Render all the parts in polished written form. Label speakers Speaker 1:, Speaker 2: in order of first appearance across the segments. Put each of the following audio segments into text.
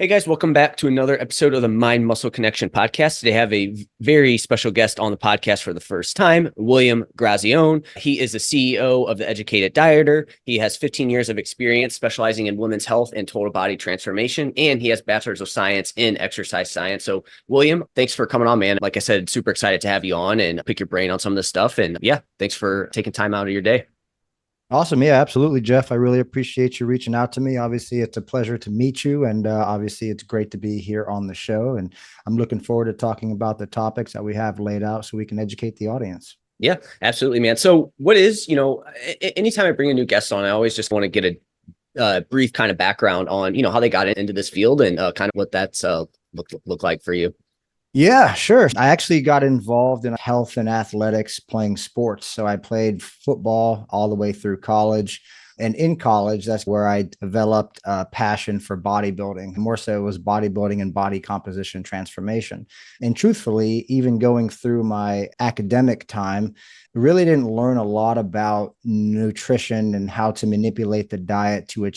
Speaker 1: Hey guys, welcome back to another episode of the Mind Muscle Connection podcast. Today I have a very special guest on the podcast for the first time, William Grazion. He is the CEO of The Educated Dieter. He has 15 years of experience specializing in women's health and total body transformation, and he has bachelor's of science in exercise science. So William, thanks for coming on, man. Like I said, super excited to have you on and pick your brain on some of this stuff. And yeah, thanks for taking time out of your day.
Speaker 2: Awesome. Yeah, absolutely, Jeff. I really appreciate you reaching out to me. Obviously, it's a pleasure to meet you. And obviously, it's great to be here on the show. And I'm looking forward to talking about the topics that we have laid out so we can educate the audience.
Speaker 1: Yeah, absolutely, man. So what is, anytime I bring a new guest on, I always just want to get a brief kind of background on, how they got into this field and kind of what that's look like for you.
Speaker 2: Yeah, sure. I actually got involved in health and athletics playing sports. So I played football all the way through college. And in college, that's where I developed a passion for bodybuilding. More so, it was bodybuilding and body composition transformation. And truthfully, even going through my academic time, really didn't learn a lot about nutrition and how to manipulate the diet to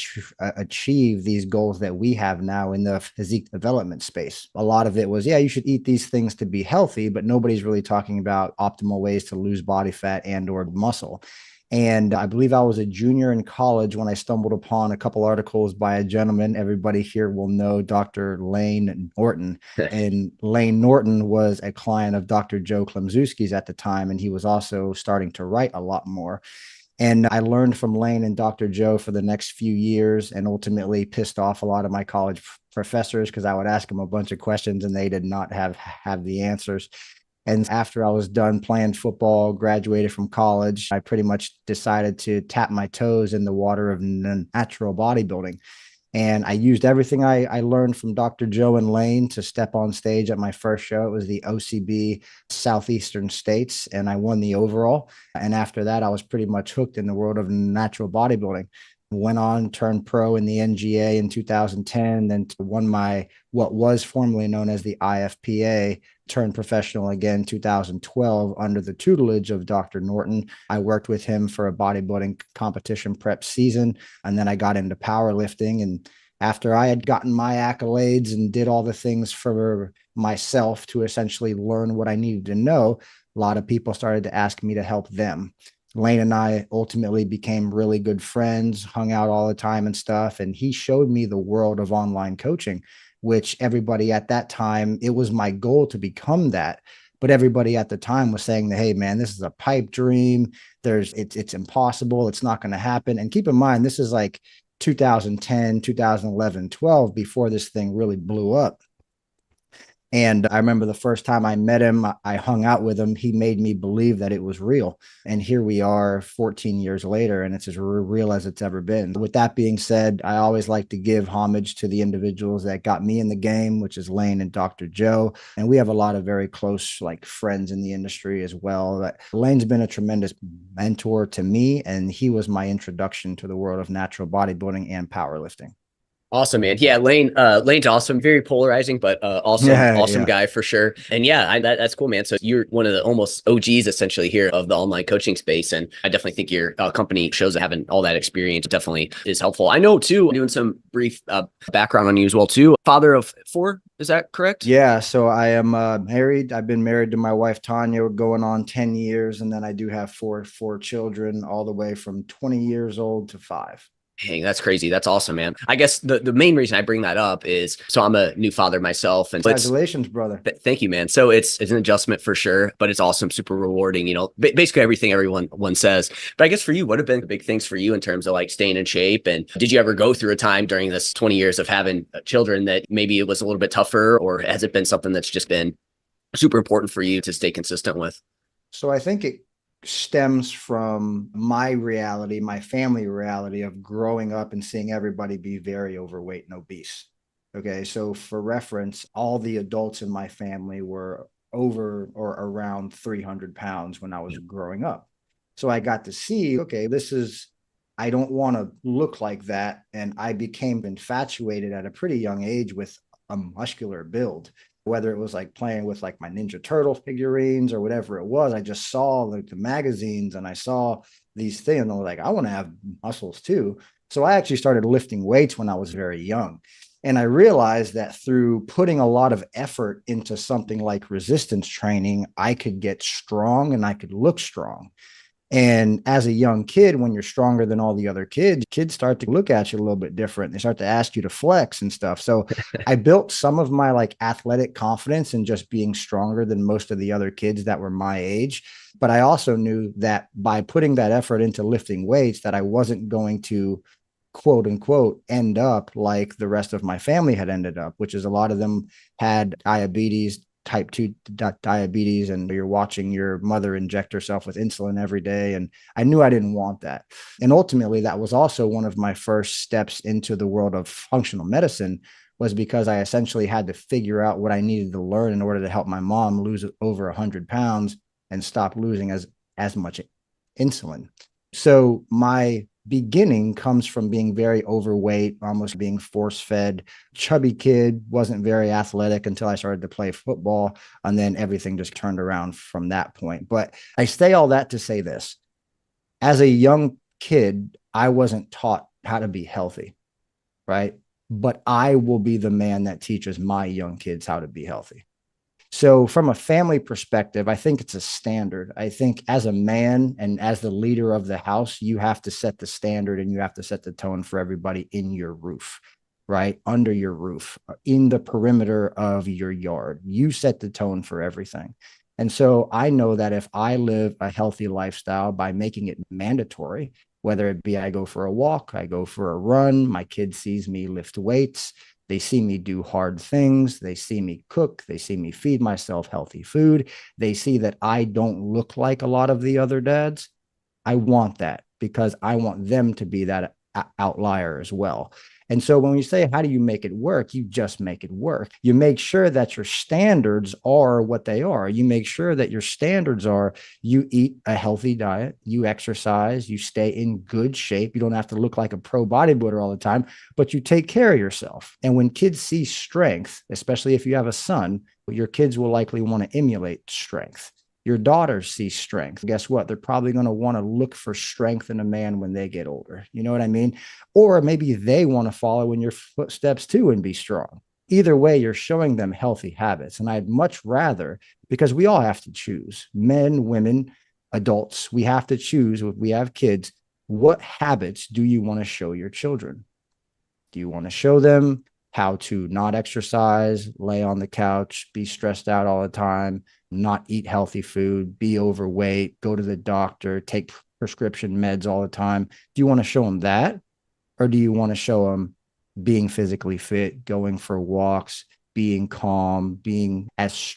Speaker 2: achieve these goals that we have now in the physique development space. A lot of it was, yeah, you should eat these things to be healthy, but nobody's really talking about optimal ways to lose body fat and or muscle. And I believe I was a junior in college when I stumbled upon a couple articles by a gentleman. Everybody here will know Dr. Lane Norton. And Lane Norton was a client of Dr. Joe Klemczewski's at the time. And he was also starting to write a lot more. And I learned from Lane and Dr. Joe for the next few years and ultimately pissed off a lot of my college professors because I would ask them a bunch of questions and they did not have the answers. And after I was done playing football, graduated from college, I pretty much decided to tap my toes in the water of natural bodybuilding. And I used everything I learned from Dr. Joe and Lane to step on stage at my first show. It was the OCB Southeastern States, and I won the overall. And after that, I was pretty much hooked in the world of natural bodybuilding. Went on, turned pro in the NGA in 2010, then won my what was formerly known as the IFPA, turned professional again 2012 under the tutelage of Dr. Norton. I worked with him for a bodybuilding competition prep season, and then I got into powerlifting. And after I had gotten my accolades and did all the things for myself to essentially learn what I needed to know, a lot of people started to ask me to help them. Lane and I ultimately became really good friends, hung out all the time and stuff. And he showed me the world of online coaching, which everybody at that time, it was my goal to become that. But everybody at the time was saying that, hey, man, this is a pipe dream. It's impossible. It's not going to happen. And keep in mind, this is like 2010, 2011, 12, before this thing really blew up. And I remember the first time I met him, I hung out with him. He made me believe that it was real. And here we are 14 years later, and it's as real as it's ever been. With that being said, I always like to give homage to the individuals that got me in the game, which is Lane and Dr. Joe. And we have a lot of very close friends in the industry as well. Lane's been a tremendous mentor to me, and he was my introduction to the world of natural bodybuilding and powerlifting.
Speaker 1: Awesome, man. Yeah, Lane's awesome. Very polarizing, but awesome guy for sure. And yeah, that's cool, man. So you're one of the almost OGs essentially here of the online coaching space. And I definitely think your company shows that having all that experience definitely is helpful. I know too, doing some brief background on you as well too. Father of 4, is that correct?
Speaker 2: Yeah, so I am married. I've been married to my wife, Tanya. We're going on 10 years. And then I do have four children all the way from 20 years old to 5.
Speaker 1: Dang, that's crazy. That's awesome, man. I guess the main reason I bring that up is, so I'm a new father myself, and
Speaker 2: congratulations, brother.
Speaker 1: Thank you, man. So it's an adjustment for sure, but it's awesome, super rewarding, basically everything everyone says. But I guess for you, what have been the big things for you in terms of staying in shape? And did you ever go through a time during this 20 years of having children that maybe it was a little bit tougher, or has it been something that's just been super important for you to stay consistent with?
Speaker 2: So I think it stems from my reality, my family reality of growing up and seeing everybody be very overweight and obese. Okay. So for reference, all the adults in my family were over or around 300 pounds when I was growing up. So I got to see, okay, I don't want to look like that. And I became infatuated at a pretty young age with a muscular build. Whether it was playing with my Ninja Turtle figurines or whatever it was, I just saw the magazines and I saw these things and I was like, I want to have muscles too. So I actually started lifting weights when I was very young. And I realized that through putting a lot of effort into something like resistance training, I could get strong and I could look strong. And as a young kid, when you're stronger than all the other kids start to look at you a little bit different. They start to ask you to flex and stuff. So I built some of my like athletic confidence in just being stronger than most of the other kids that were my age. But I also knew that by putting that effort into lifting weights, that I wasn't going to quote unquote end up like the rest of my family had ended up, which is a lot of them had diabetes, type 2 diabetes, and you're watching your mother inject herself with insulin every day. And I knew I didn't want that. And ultimately, that was also one of my first steps into the world of functional medicine, was because I essentially had to figure out what I needed to learn in order to help my mom lose over 100 pounds and stop losing as much insulin. So my beginning comes from being very overweight, almost being force fed, chubby kid, wasn't very athletic until I started to play football. And then everything just turned around from that point. But I say all that to say this: as a young kid, I wasn't taught how to be healthy, right? But I will be the man that teaches my young kids how to be healthy. So from a family perspective, I think it's a standard. I think as a man and as the leader of the house, you have to set the standard and you have to set the tone for everybody in your roof, right? Under your roof, in the perimeter of your yard. You set the tone for everything. And so I know that if I live a healthy lifestyle by making it mandatory, whether it be I go for a walk, I go for a run, my kid sees me lift weights, they see me do hard things. They see me cook. They see me feed myself healthy food. They see that I don't look like a lot of the other dads. I want that because I want them to be that outlier as well. And so when we say, how do you make it work? You just make it work. You make sure that your standards are what they are. You make sure that your standards are you eat a healthy diet, you exercise, you stay in good shape. You don't have to look like a pro bodybuilder all the time, but you take care of yourself. And when kids see strength, especially if you have a son, your kids will likely want to emulate strength. Your daughters see strength. Guess what? They're probably going to want to look for strength in a man when they get older. You know what I mean? Or maybe they want to follow in your footsteps too and be strong. Either way, you're showing them healthy habits. And I'd much rather, because we all have to choose, men, women, adults, we have to choose, if we have kids, what habits do you want to show your children? Do you want to show them how to not exercise, lay on the couch, be stressed out all the time, not eat healthy food, be overweight, go to the doctor, take prescription meds all the time? Do you want to show them that? Or do you want to show them being physically fit, going for walks, being calm, being as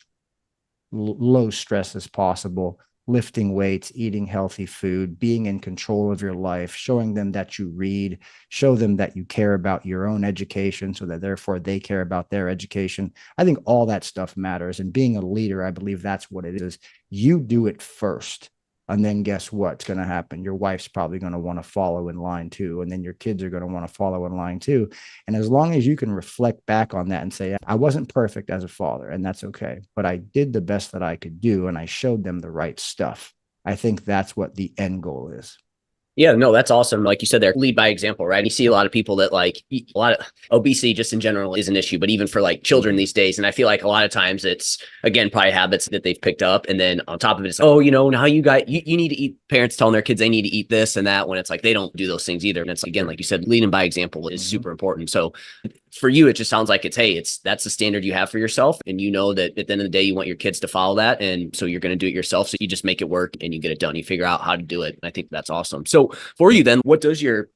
Speaker 2: low stress as possible, lifting weights, eating healthy food, being in control of your life, showing them that you read, show them that you care about your own education so that therefore they care about their education? I think all that stuff matters. And being a leader, I believe that's what it is. You do it first. And then guess what's going to happen? Your wife's probably going to want to follow in line too. And then your kids are going to want to follow in line too. And as long as you can reflect back on that and say, I wasn't perfect as a father, and that's okay, but I did the best that I could do and I showed them the right stuff. I think that's what the end goal is.
Speaker 1: Yeah, no, that's awesome. Like you said there, lead by example, right? You see a lot of people that like eat a lot of obesity just in general is an issue, but even for like children these days. And I feel like a lot of times it's, again, probably habits that they've picked up. And then on top of it, it's, oh, now you got, you need to eat, parents telling their kids they need to eat this and that, when it's like, they don't do those things either. And it's, again, like you said, leading by example is super important. So for you, it just sounds like that's the standard you have for yourself. And you know that at the end of the day, you want your kids to follow that. And so you're going to do it yourself. So you just make it work and you get it done. You figure out how to do it. And I think that's awesome. So for you then, what does your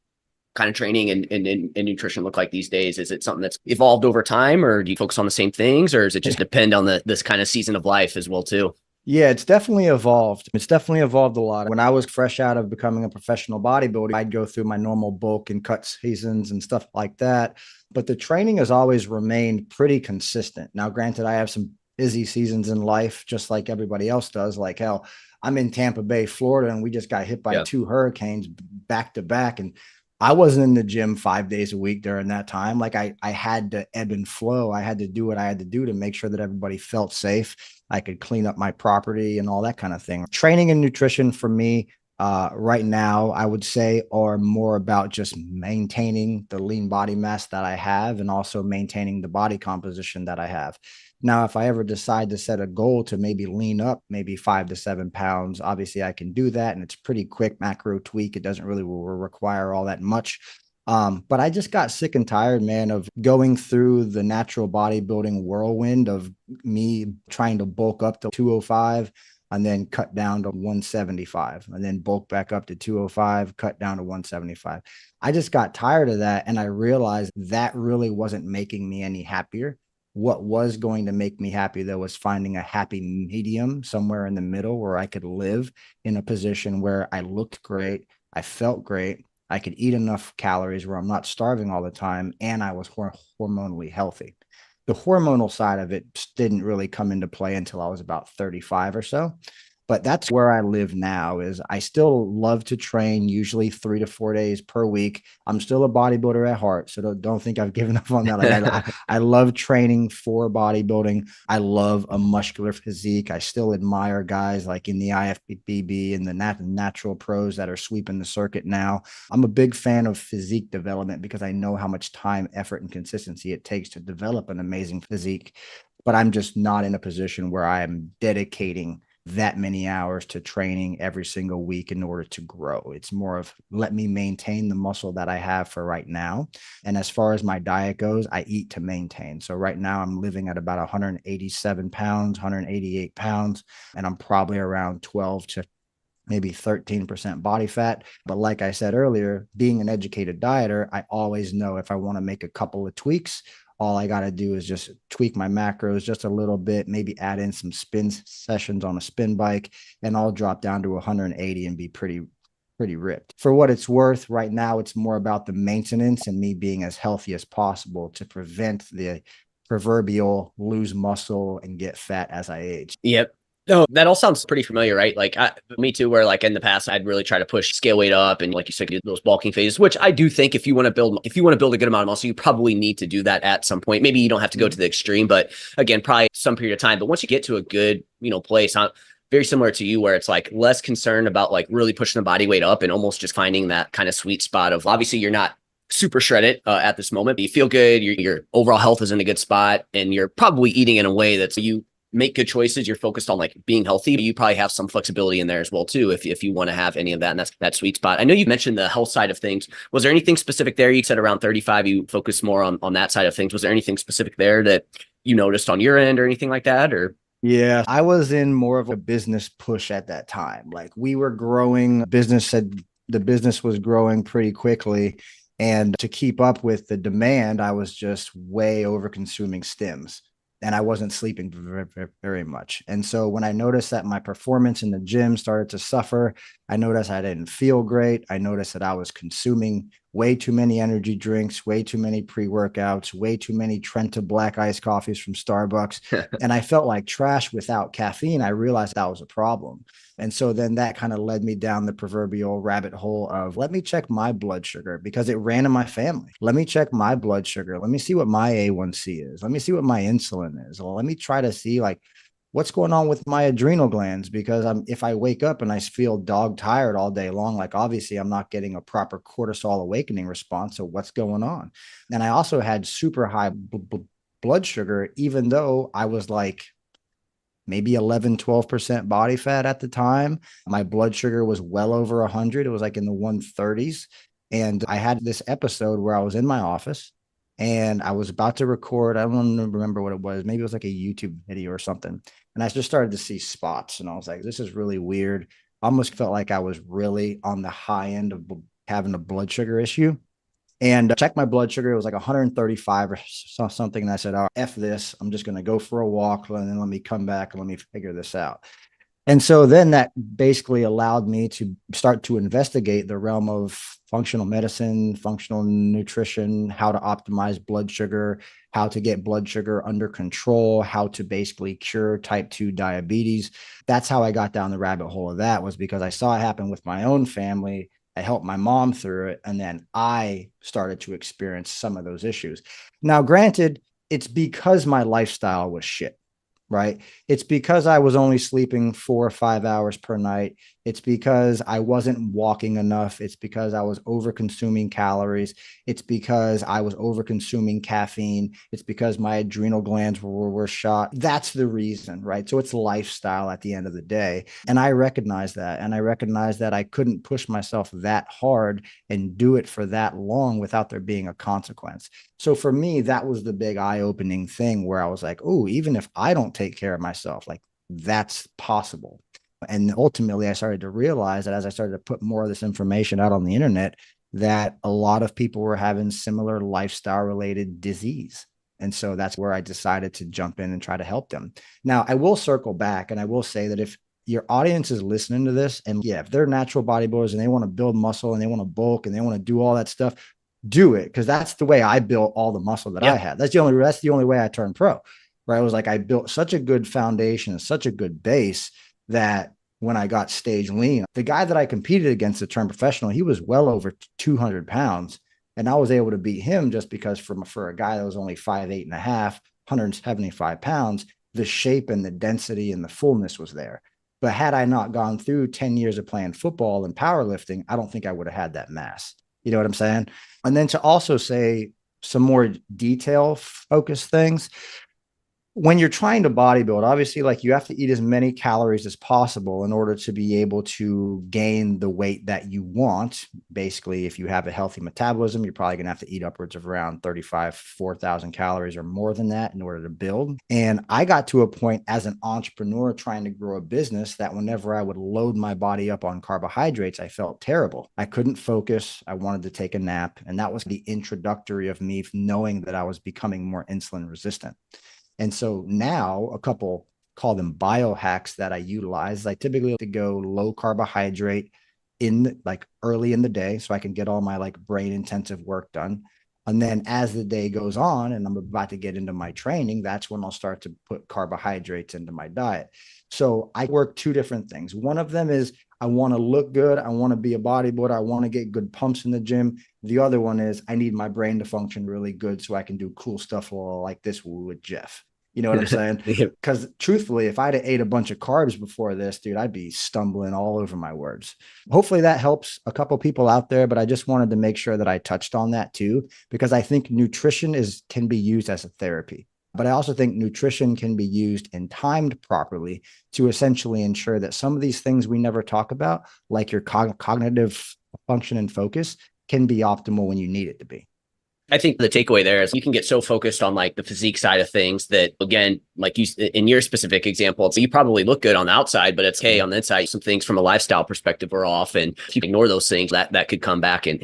Speaker 1: kind of training and nutrition look like these days? Is it something that's evolved over time, or do you focus on the same things, or does it just depend on this kind of season of life as well too?
Speaker 2: Yeah, it's definitely evolved. It's definitely evolved a lot. When I was fresh out of becoming a professional bodybuilder, I'd go through my normal bulk and cut seasons and stuff like that. But the training has always remained pretty consistent. Now, granted, I have some busy seasons in life, just like everybody else does. Like, hell, I'm in Tampa Bay, Florida, and we just got hit by 2 hurricanes back to back. And I wasn't in the gym 5 days a week during that time. Like I had to ebb and flow. I had to do what I had to do to make sure that everybody felt safe. I could clean up my property and all that kind of thing. Training and nutrition for me, right now, I would say, are more about just maintaining the lean body mass that I have and also maintaining the body composition that I have. Now, if I ever decide to set a goal to maybe lean up maybe 5 to 7 pounds, obviously I can do that. And it's pretty quick macro tweak. It doesn't really require all that much. But I just got sick and tired, man, of going through the natural bodybuilding whirlwind of me trying to bulk up to 205 and then cut down to 175 and then bulk back up to 205, cut down to 175. I just got tired of that. And I realized that really wasn't making me any happier. What was going to make me happy, though, was finding a happy medium somewhere in the middle where I could live in a position where I looked great, I felt great, I could eat enough calories where I'm not starving all the time, and I was hormonally healthy. The hormonal side of it didn't really come into play until I was about 35 or so. But that's where I live now. Is I still love to train, usually 3 to 4 days per week. I'm still a bodybuilder at heart, so don't think I've given up on that. Like I love training for bodybuilding. I love a muscular physique. I still admire guys like in the IFBB and the natural pros that are sweeping the circuit now. I'm a big fan of physique development because I know how much time, effort, and consistency it takes to develop an amazing physique. But I'm just not in a position where I am dedicating that many hours to training every single week in order to grow. It's more of let me maintain the muscle that I have for right now. And as far as my diet goes, I eat to maintain. So right now I'm living at about 187 pounds, 188 pounds, and I'm probably around 12 to maybe 13% body fat. But like I said earlier, being an educated dieter, I always know if I want to make a couple of tweaks, all I got to do is just tweak my macros just a little bit, maybe add in some spin sessions on a spin bike, and I'll drop down to 180 and be pretty ripped. For what it's worth, right now, it's more about the maintenance and me being as healthy as possible to prevent the proverbial lose muscle and get fat as I age.
Speaker 1: Yep. No, that all sounds pretty familiar, right? Like me too, where like in the past, I'd really try to push scale weight up. And like you said, those bulking phases, which I do think if you want to build a good amount of muscle, you probably need to do that at some point. Maybe you don't have to go to the extreme, but again, probably some period of time. But once you get to a good, place, very similar to you, where it's like less concerned about like really pushing the body weight up and almost just finding that kind of sweet spot of obviously you're not super shredded at this moment, but you feel good. Your overall health is in a good spot and you're probably eating in a way that's you make good choices. You're focused on like being healthy, but you probably have some flexibility in there as well too, if you want to have any of that. And that's that sweet spot. I know you mentioned the health side of things. Was there anything specific there? You said around 35, you focus more on that side of things. Was there anything specific there that you noticed on your end or anything like that? Or
Speaker 2: yeah, I was in more of a business push at that time. Like we were growing, the business was growing pretty quickly. And to keep up with the demand, I was just way over consuming stims. And I wasn't sleeping very much. And so when I noticed that my performance in the gym started to suffer, I noticed I didn't feel great. I noticed that I was consuming way too many energy drinks, way too many pre-workouts, way too many Trenta black iced coffees from Starbucks. And I felt like trash without caffeine. I realized that was a problem. And so then that kind of led me down the proverbial rabbit hole of let me check my blood sugar because it ran in my family. Let me check my blood sugar. Let me see what my A1C is. Let me see what my insulin is. Well, let me try to see like what's going on with my adrenal glands because if I wake up and I feel dog tired all day long, like obviously I'm not getting a proper cortisol awakening response. So what's going on? And I also had super high blood sugar, even though I was like maybe 11, 12% body fat at the time. My blood sugar was well over 100. It was like in the 130s. And I had this episode where I was in my office and I was about to record. I don't remember what it was. Maybe it was like a YouTube video or something. And I just started to see spots. And I was like, this is really weird. I almost felt like I was really on the high end of having a blood sugar issue. And checked my blood sugar. It was like 135 or something. And I said, oh, F this. I'm just going to go for a walk and then let me come back and let me figure this out. And so then that basically allowed me to start to investigate the realm of functional medicine, functional nutrition, how to optimize blood sugar, how to get blood sugar under control, how to basically cure type 2 diabetes. That's how I got down the rabbit hole of that, was because I saw it happen with my own family. I helped my mom through it. And then I started to experience some of those issues. Now, granted, it's because my lifestyle was shit, right? It's because I was only sleeping 4 or 5 hours per night. It's because I wasn't walking enough. It's because I was over consuming calories. It's because I was over consuming caffeine. It's because my adrenal glands were shot. That's the reason, right? So it's lifestyle at the end of the day. And I recognize that. And I recognize that I couldn't push myself that hard and do it for that long without there being a consequence. So for me, that was the big eye-opening thing where I was like, oh, even if I don't take care of myself, like that's possible. And ultimately, I started to realize that as I started to put more of this information out on the internet, that a lot of people were having similar lifestyle related disease. And so that's where I decided to jump in and try to help them. Now, I will circle back and I will say that if your audience is listening to this, and yeah, if they're natural bodybuilders and they want to build muscle and they want to bulk and they want to do all that stuff, do it. Because that's the way I built all the muscle that I had. That's the only way I turned pro. Right. I was like, I built such a good foundation, such a good base that when I got stage lean, the guy that I competed against to turn professional, he was well over 200 pounds. And I was able to beat him just because for a guy that was only 5'8" and a half, 175 pounds, the shape and the density and the fullness was there. But had I not gone through 10 years of playing football and powerlifting, I don't think I would have had that mass. You know what I'm saying? And then to also say some more detail focused things, when you're trying to bodybuild, obviously, like you have to eat as many calories as possible in order to be able to gain the weight that you want. Basically, if you have a healthy metabolism, you're probably going to have to eat upwards of around 4,000 calories or more than that in order to build. And I got to a point as an entrepreneur trying to grow a business that whenever I would load my body up on carbohydrates, I felt terrible. I couldn't focus. I wanted to take a nap. And that was the introductory of me knowing that I was becoming more insulin resistant. And so now a couple call them biohacks that I utilize. I typically like to go low carbohydrate like early in the day so I can get all my like brain intensive work done. And then as the day goes on and I'm about to get into my training, that's when I'll start to put carbohydrates into my diet. So I work two different things. One of them is I want to look good. I want to be a bodybuilder. I want to get good pumps in the gym. The other one is I need my brain to function really good so I can do cool stuff like this with Jeff. You know what I'm saying? Because truthfully, if I'd have ate a bunch of carbs before this, dude, I'd be stumbling all over my words. Hopefully that helps a couple people out there, but I just wanted to make sure that I touched on that too, because I think nutrition can be used as a therapy. But I also think nutrition can be used and timed properly to essentially ensure that some of these things we never talk about, like your cognitive function and focus, can be optimal when you need it to be.
Speaker 1: I think the takeaway there is you can get so focused on like the physique side of things that, again, like you, in your specific example, you probably look good on the outside, but it's hey, on the inside, some things from a lifestyle perspective are off. And if you ignore those things, that could come back and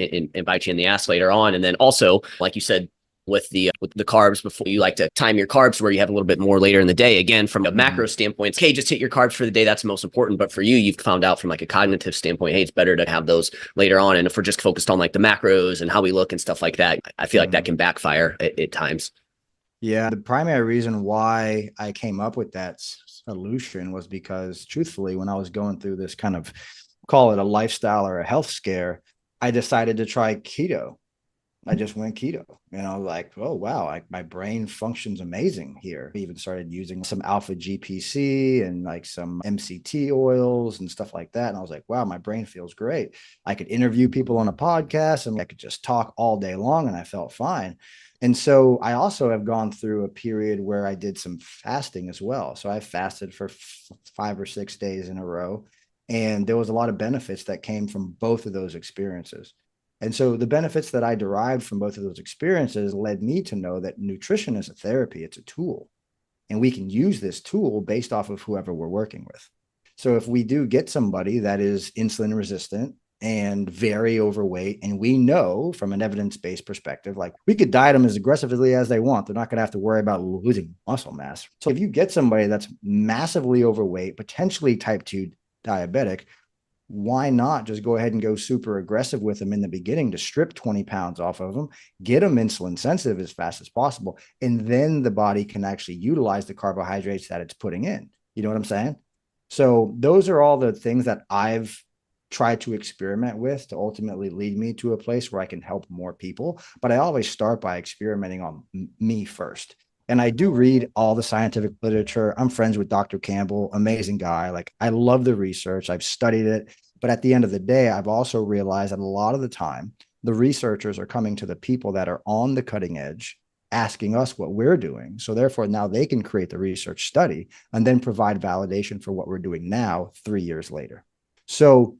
Speaker 1: bite you in the ass later on. And then also, like you said, with the carbs, before you like to time your carbs where you have a little bit more later in the day. Again, from a macro standpoint, it's, hey, just hit your carbs for the day. That's most important. But for you, you've found out from like a cognitive standpoint, hey, it's better to have those later on. And if we're just focused on like the macros and how we look and stuff like that, I feel like that can backfire at times.
Speaker 2: Yeah. The primary reason why I came up with that solution was because truthfully, when I was going through this kind of, call it a lifestyle or a health scare, I decided to try keto. I just went keto, like, oh, wow, like my brain functions amazing here. I even started using some alpha GPC and like some MCT oils and stuff like that. And I was like, wow, my brain feels great. I could interview people on a podcast and I could just talk all day long and I felt fine. And so I also have gone through a period where I did some fasting as well. So I fasted for 5 or 6 days in a row. And there was a lot of benefits that came from both of those experiences. And so the benefits that I derived from both of those experiences led me to know that nutrition is a therapy. It's a tool. And we can use this tool based off of whoever we're working with. So if we do get somebody that is insulin resistant and very overweight, and we know from an evidence-based perspective, like we could diet them as aggressively as they want. They're not going to have to worry about losing muscle mass. So if you get somebody that's massively overweight, potentially type 2 diabetic, why not just go ahead and go super aggressive with them in the beginning to strip 20 pounds off of them, get them insulin sensitive as fast as possible, and then the body can actually utilize the carbohydrates that it's putting in. You know what I'm saying? So those are all the things that I've tried to experiment with to ultimately lead me to a place where I can help more people. But I always start by experimenting on me first. And I do read all the scientific literature. I'm friends with Dr. Campbell, amazing guy. Like, I love the research. I've studied it. But at the end of the day, I've also realized that a lot of the time, the researchers are coming to the people that are on the cutting edge, asking us what we're doing. So therefore, now they can create the research study and then provide validation for what we're doing now 3 years later. So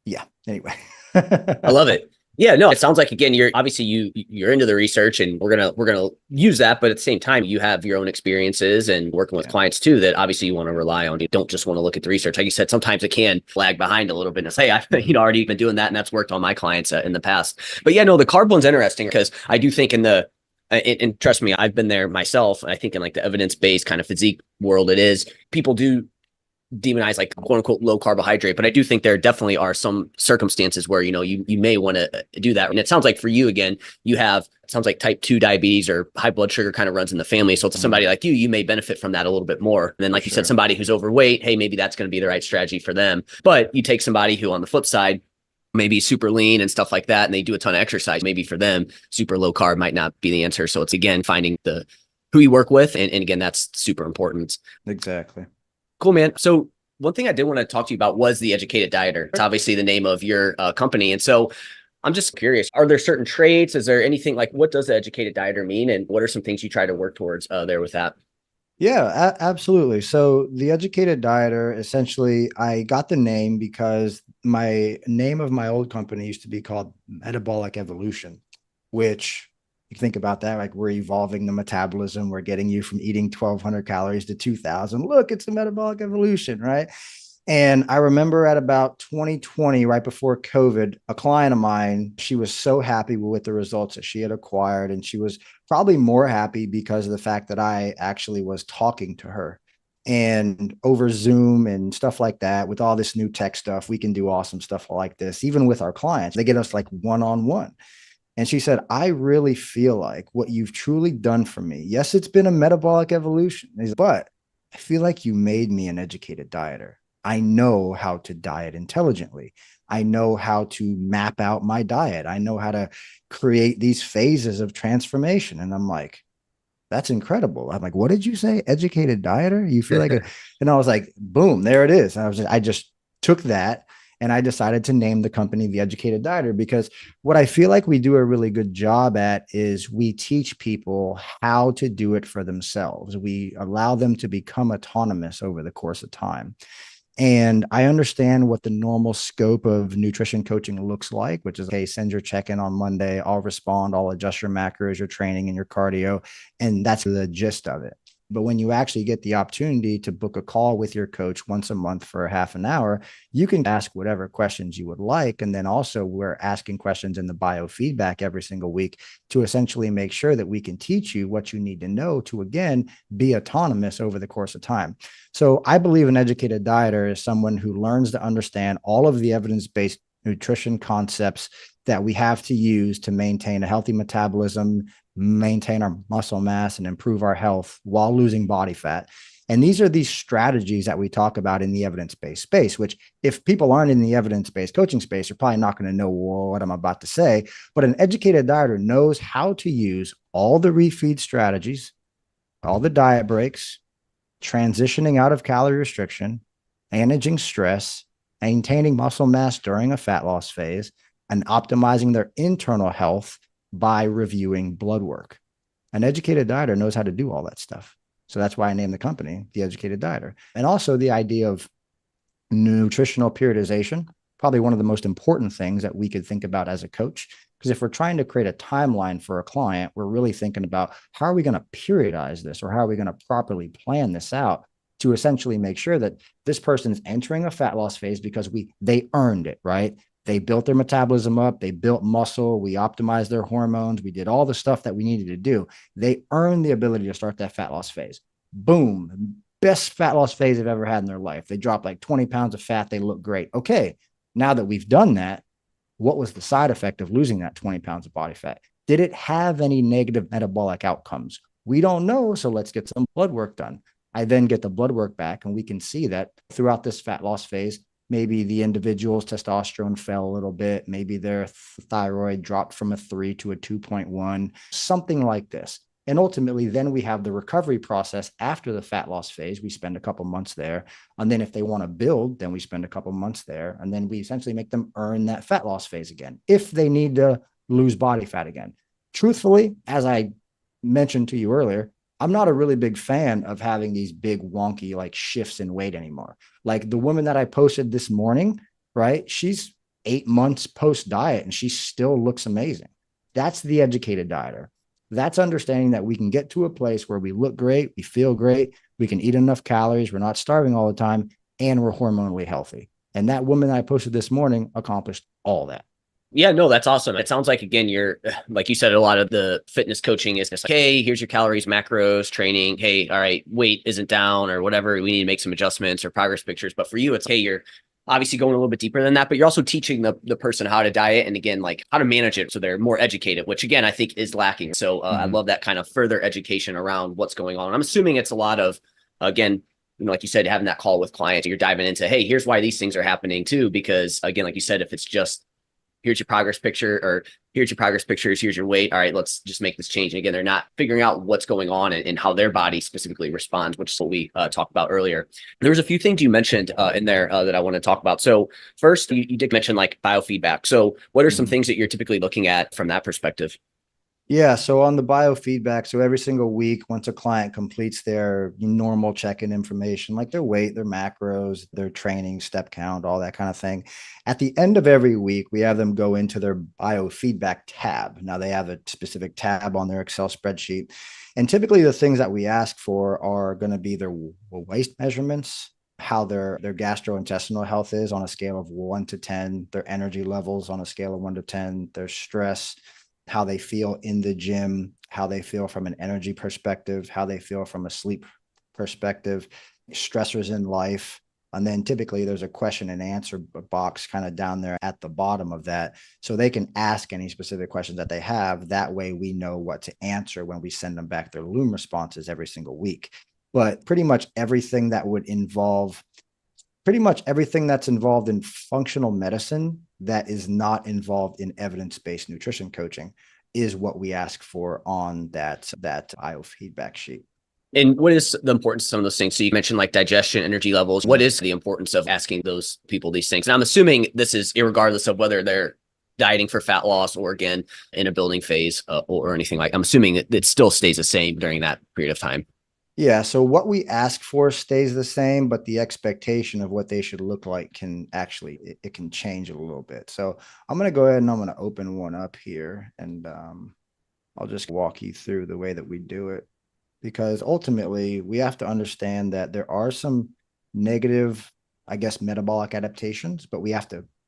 Speaker 2: yeah, anyway.
Speaker 1: I love it. Yeah, no, it sounds like, again, you're obviously you're into the research, and we're gonna use that, but at the same time, you have your own experiences and working with clients too that obviously you want to rely on. You don't just want to look at the research. Like you said, sometimes it can lag behind a little bit and say, I've already been doing that, and that's worked on my clients in the past. But yeah, no, the carb one's interesting because I do think and trust me, I've been there myself. I think in like the evidence-based kind of physique world, it is people do demonize like quote unquote low carbohydrate, but I do think there definitely are some circumstances where you may want to do that. And it sounds like for you, again, it sounds like type 2 diabetes or high blood sugar kind of runs in the family. So to somebody like you may benefit from that a little bit more. And then like you said, somebody who's overweight, hey, maybe that's going to be the right strategy for them. But you take somebody who on the flip side maybe super lean and stuff like that, and they do a ton of exercise, maybe for them super low carb might not be the answer. So it's, again, finding who you work with, and again, that's super important.
Speaker 2: Exactly.
Speaker 1: Cool, man. So one thing I did want to talk to you about was the Educated Dieter. It's obviously the name of your company. And so I'm just curious, are there certain traits? Is there anything like, what does the Educated Dieter mean? And what are some things you try to work towards there with that?
Speaker 2: Yeah, absolutely. So the Educated Dieter, essentially, I got the name because my name of my old company used to be called Metabolic Evolution, which, you think about that, like, we're evolving the metabolism. We're getting you from eating 1,200 calories to 2,000. Look, it's a metabolic evolution, right? And I remember at about 2020, right before COVID, a client of mine, she was so happy with the results that she had acquired. And she was probably more happy because of the fact that I actually was talking to her. And over Zoom and stuff like that, with all this new tech stuff, we can do awesome stuff like this, even with our clients. They get us like one-on-one. And she said, I really feel like what you've truly done for me, yes, it's been a metabolic evolution, but I feel like you made me an educated dieter. I know how to diet intelligently. I know how to map out my diet. I know how to create these phases of transformation. And I'm like, that's incredible. I'm like, what did you say? Educated dieter? You feel like and I was like, boom, there it is. And I just took that and I decided to name the company The Educated Dieter, because what I feel like we do a really good job at is we teach people how to do it for themselves. We allow them to become autonomous over the course of time. And I understand what the normal scope of nutrition coaching looks like, which is, okay, send your check-in on Monday. I'll respond. I'll adjust your macros, your training, and your cardio. And that's the gist of it. But when you actually get the opportunity to book a call with your coach once a month for a half an hour, you can ask whatever questions you would like. And then also, we're asking questions in the biofeedback every single week to essentially make sure that we can teach you what you need to know to, again, be autonomous over the course of time. So I believe an educated dieter is someone who learns to understand all of the evidence-based nutrition concepts that we have to use to maintain a healthy metabolism, maintain our muscle mass, and improve our health while losing body fat. And these are these strategies that we talk about in the evidence-based space, which, if people aren't in the evidence-based coaching space, you're probably not going to know what I'm about to say. But an educated dieter knows how to use all the refeed strategies, all the diet breaks, transitioning out of calorie restriction, managing stress, maintaining muscle mass during a fat loss phase, and optimizing their internal health by reviewing blood work. An educated dieter knows how to do all that stuff. So that's why I named the company The Educated Dieter. And also the idea of nutritional periodization, probably one of the most important things that we could think about as a coach. Because if we're trying to create a timeline for a client, we're really thinking about, how are we going to periodize this, or how are we going to properly plan this out to essentially make sure that this person is entering a fat loss phase because they earned it, right? They built their metabolism up, they built muscle, we optimized their hormones, we did all the stuff that we needed to do. They earned the ability to start that fat loss phase. Boom, best fat loss phase they've ever had in their life. They dropped like 20 pounds of fat, they look great. Okay, now that we've done that, what was the side effect of losing that 20 pounds of body fat? Did it have any negative metabolic outcomes? We don't know, so let's get some blood work done. I then get the blood work back, and we can see that throughout this fat loss phase, maybe the individual's testosterone fell a little bit. Maybe their thyroid dropped from a 3 to a 2.1, something like this. And ultimately, then we have the recovery process after the fat loss phase. We spend a couple months there. And then if they want to build, then we spend a couple months there. And then we essentially make them earn that fat loss phase again if they need to lose body fat again. Truthfully, as I mentioned to you earlier, I'm not a really big fan of having these big wonky like shifts in weight anymore. Like the woman that I posted this morning, right? She's 8 months post diet and she still looks amazing. That's the educated dieter. That's understanding that we can get to a place where we look great, we feel great, we can eat enough calories, we're not starving all the time, and we're hormonally healthy. And that woman that I posted this morning accomplished all that.
Speaker 1: Yeah, no, that's awesome. It sounds like, again, you're, like you said, a lot of the fitness coaching is just like, hey, here's your calories, macros, training. Hey, all right, weight isn't down or whatever. We need to make some adjustments or progress pictures. But for you, it's, hey, you're obviously going a little bit deeper than that, but you're also teaching the person how to diet and, again, like how to manage it so they're more educated, which, again, I think is lacking. So I love that kind of further education around what's going on. I'm assuming it's a lot of, again, like you said, having that call with clients, you're diving into, hey, here's why these things are happening too. Because, again, like you said, if it's just, here's your progress picture, or here's your progress pictures, here's your weight. All right, let's just make this change. And again, they're not figuring out what's going on and how their body specifically responds, which is what we talked about earlier. There was a few things you mentioned in there that I want to talk about. So first, you did mention like biofeedback. So what are some things that you're typically looking at from that perspective?
Speaker 2: Yeah. So on the biofeedback, so every single week, once a client completes their normal check-in information, like their weight, their macros, their training, step count, all that kind of thing, at the end of every week, we have them go into their biofeedback tab. Now they have a specific tab on their Excel spreadsheet. And typically the things that we ask for are going to be their waist measurements, how their gastrointestinal health is on a scale of 1 to 10, their energy levels on a scale of 1 to 10, their stress, how they feel in the gym, how they feel from an energy perspective, how they feel from a sleep perspective, stressors in life. And then typically there's a question and answer box kind of down there at the bottom of that. So they can ask any specific questions that they have. That way we know what to answer when we send them back their Loom responses every single week. But pretty much everything that would involve pretty much everything that's involved in functional medicine that is not involved in evidence-based nutrition coaching is what we ask for on that biofeedback sheet.
Speaker 1: And what is the importance of some of those things? So you mentioned like digestion, energy levels. What is the importance of asking those people these things? And I'm assuming this is irregardless of whether they're dieting for fat loss or, again, in a building phase or anything like. I'm assuming it still stays the same during that period of time.
Speaker 2: Yeah. So what we ask for stays the same, but the expectation of what they should look like can actually, it can change a little bit. So I'm going to go ahead and I'm going to open one up here and I'll just walk you through the way that we do it, because ultimately we have to understand that there are some negative, I guess, metabolic adaptations, but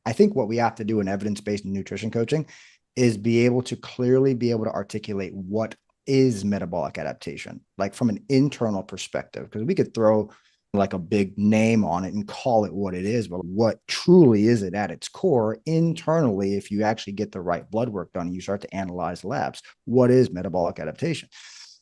Speaker 2: I think what we have to do in evidence-based nutrition coaching is be able to clearly be able to articulate what is metabolic adaptation, like from an internal perspective, because we could throw like a big name on it and call it what it is, but what truly is it at its core internally? If you actually get the right blood work done and you start to analyze labs, what is metabolic adaptation?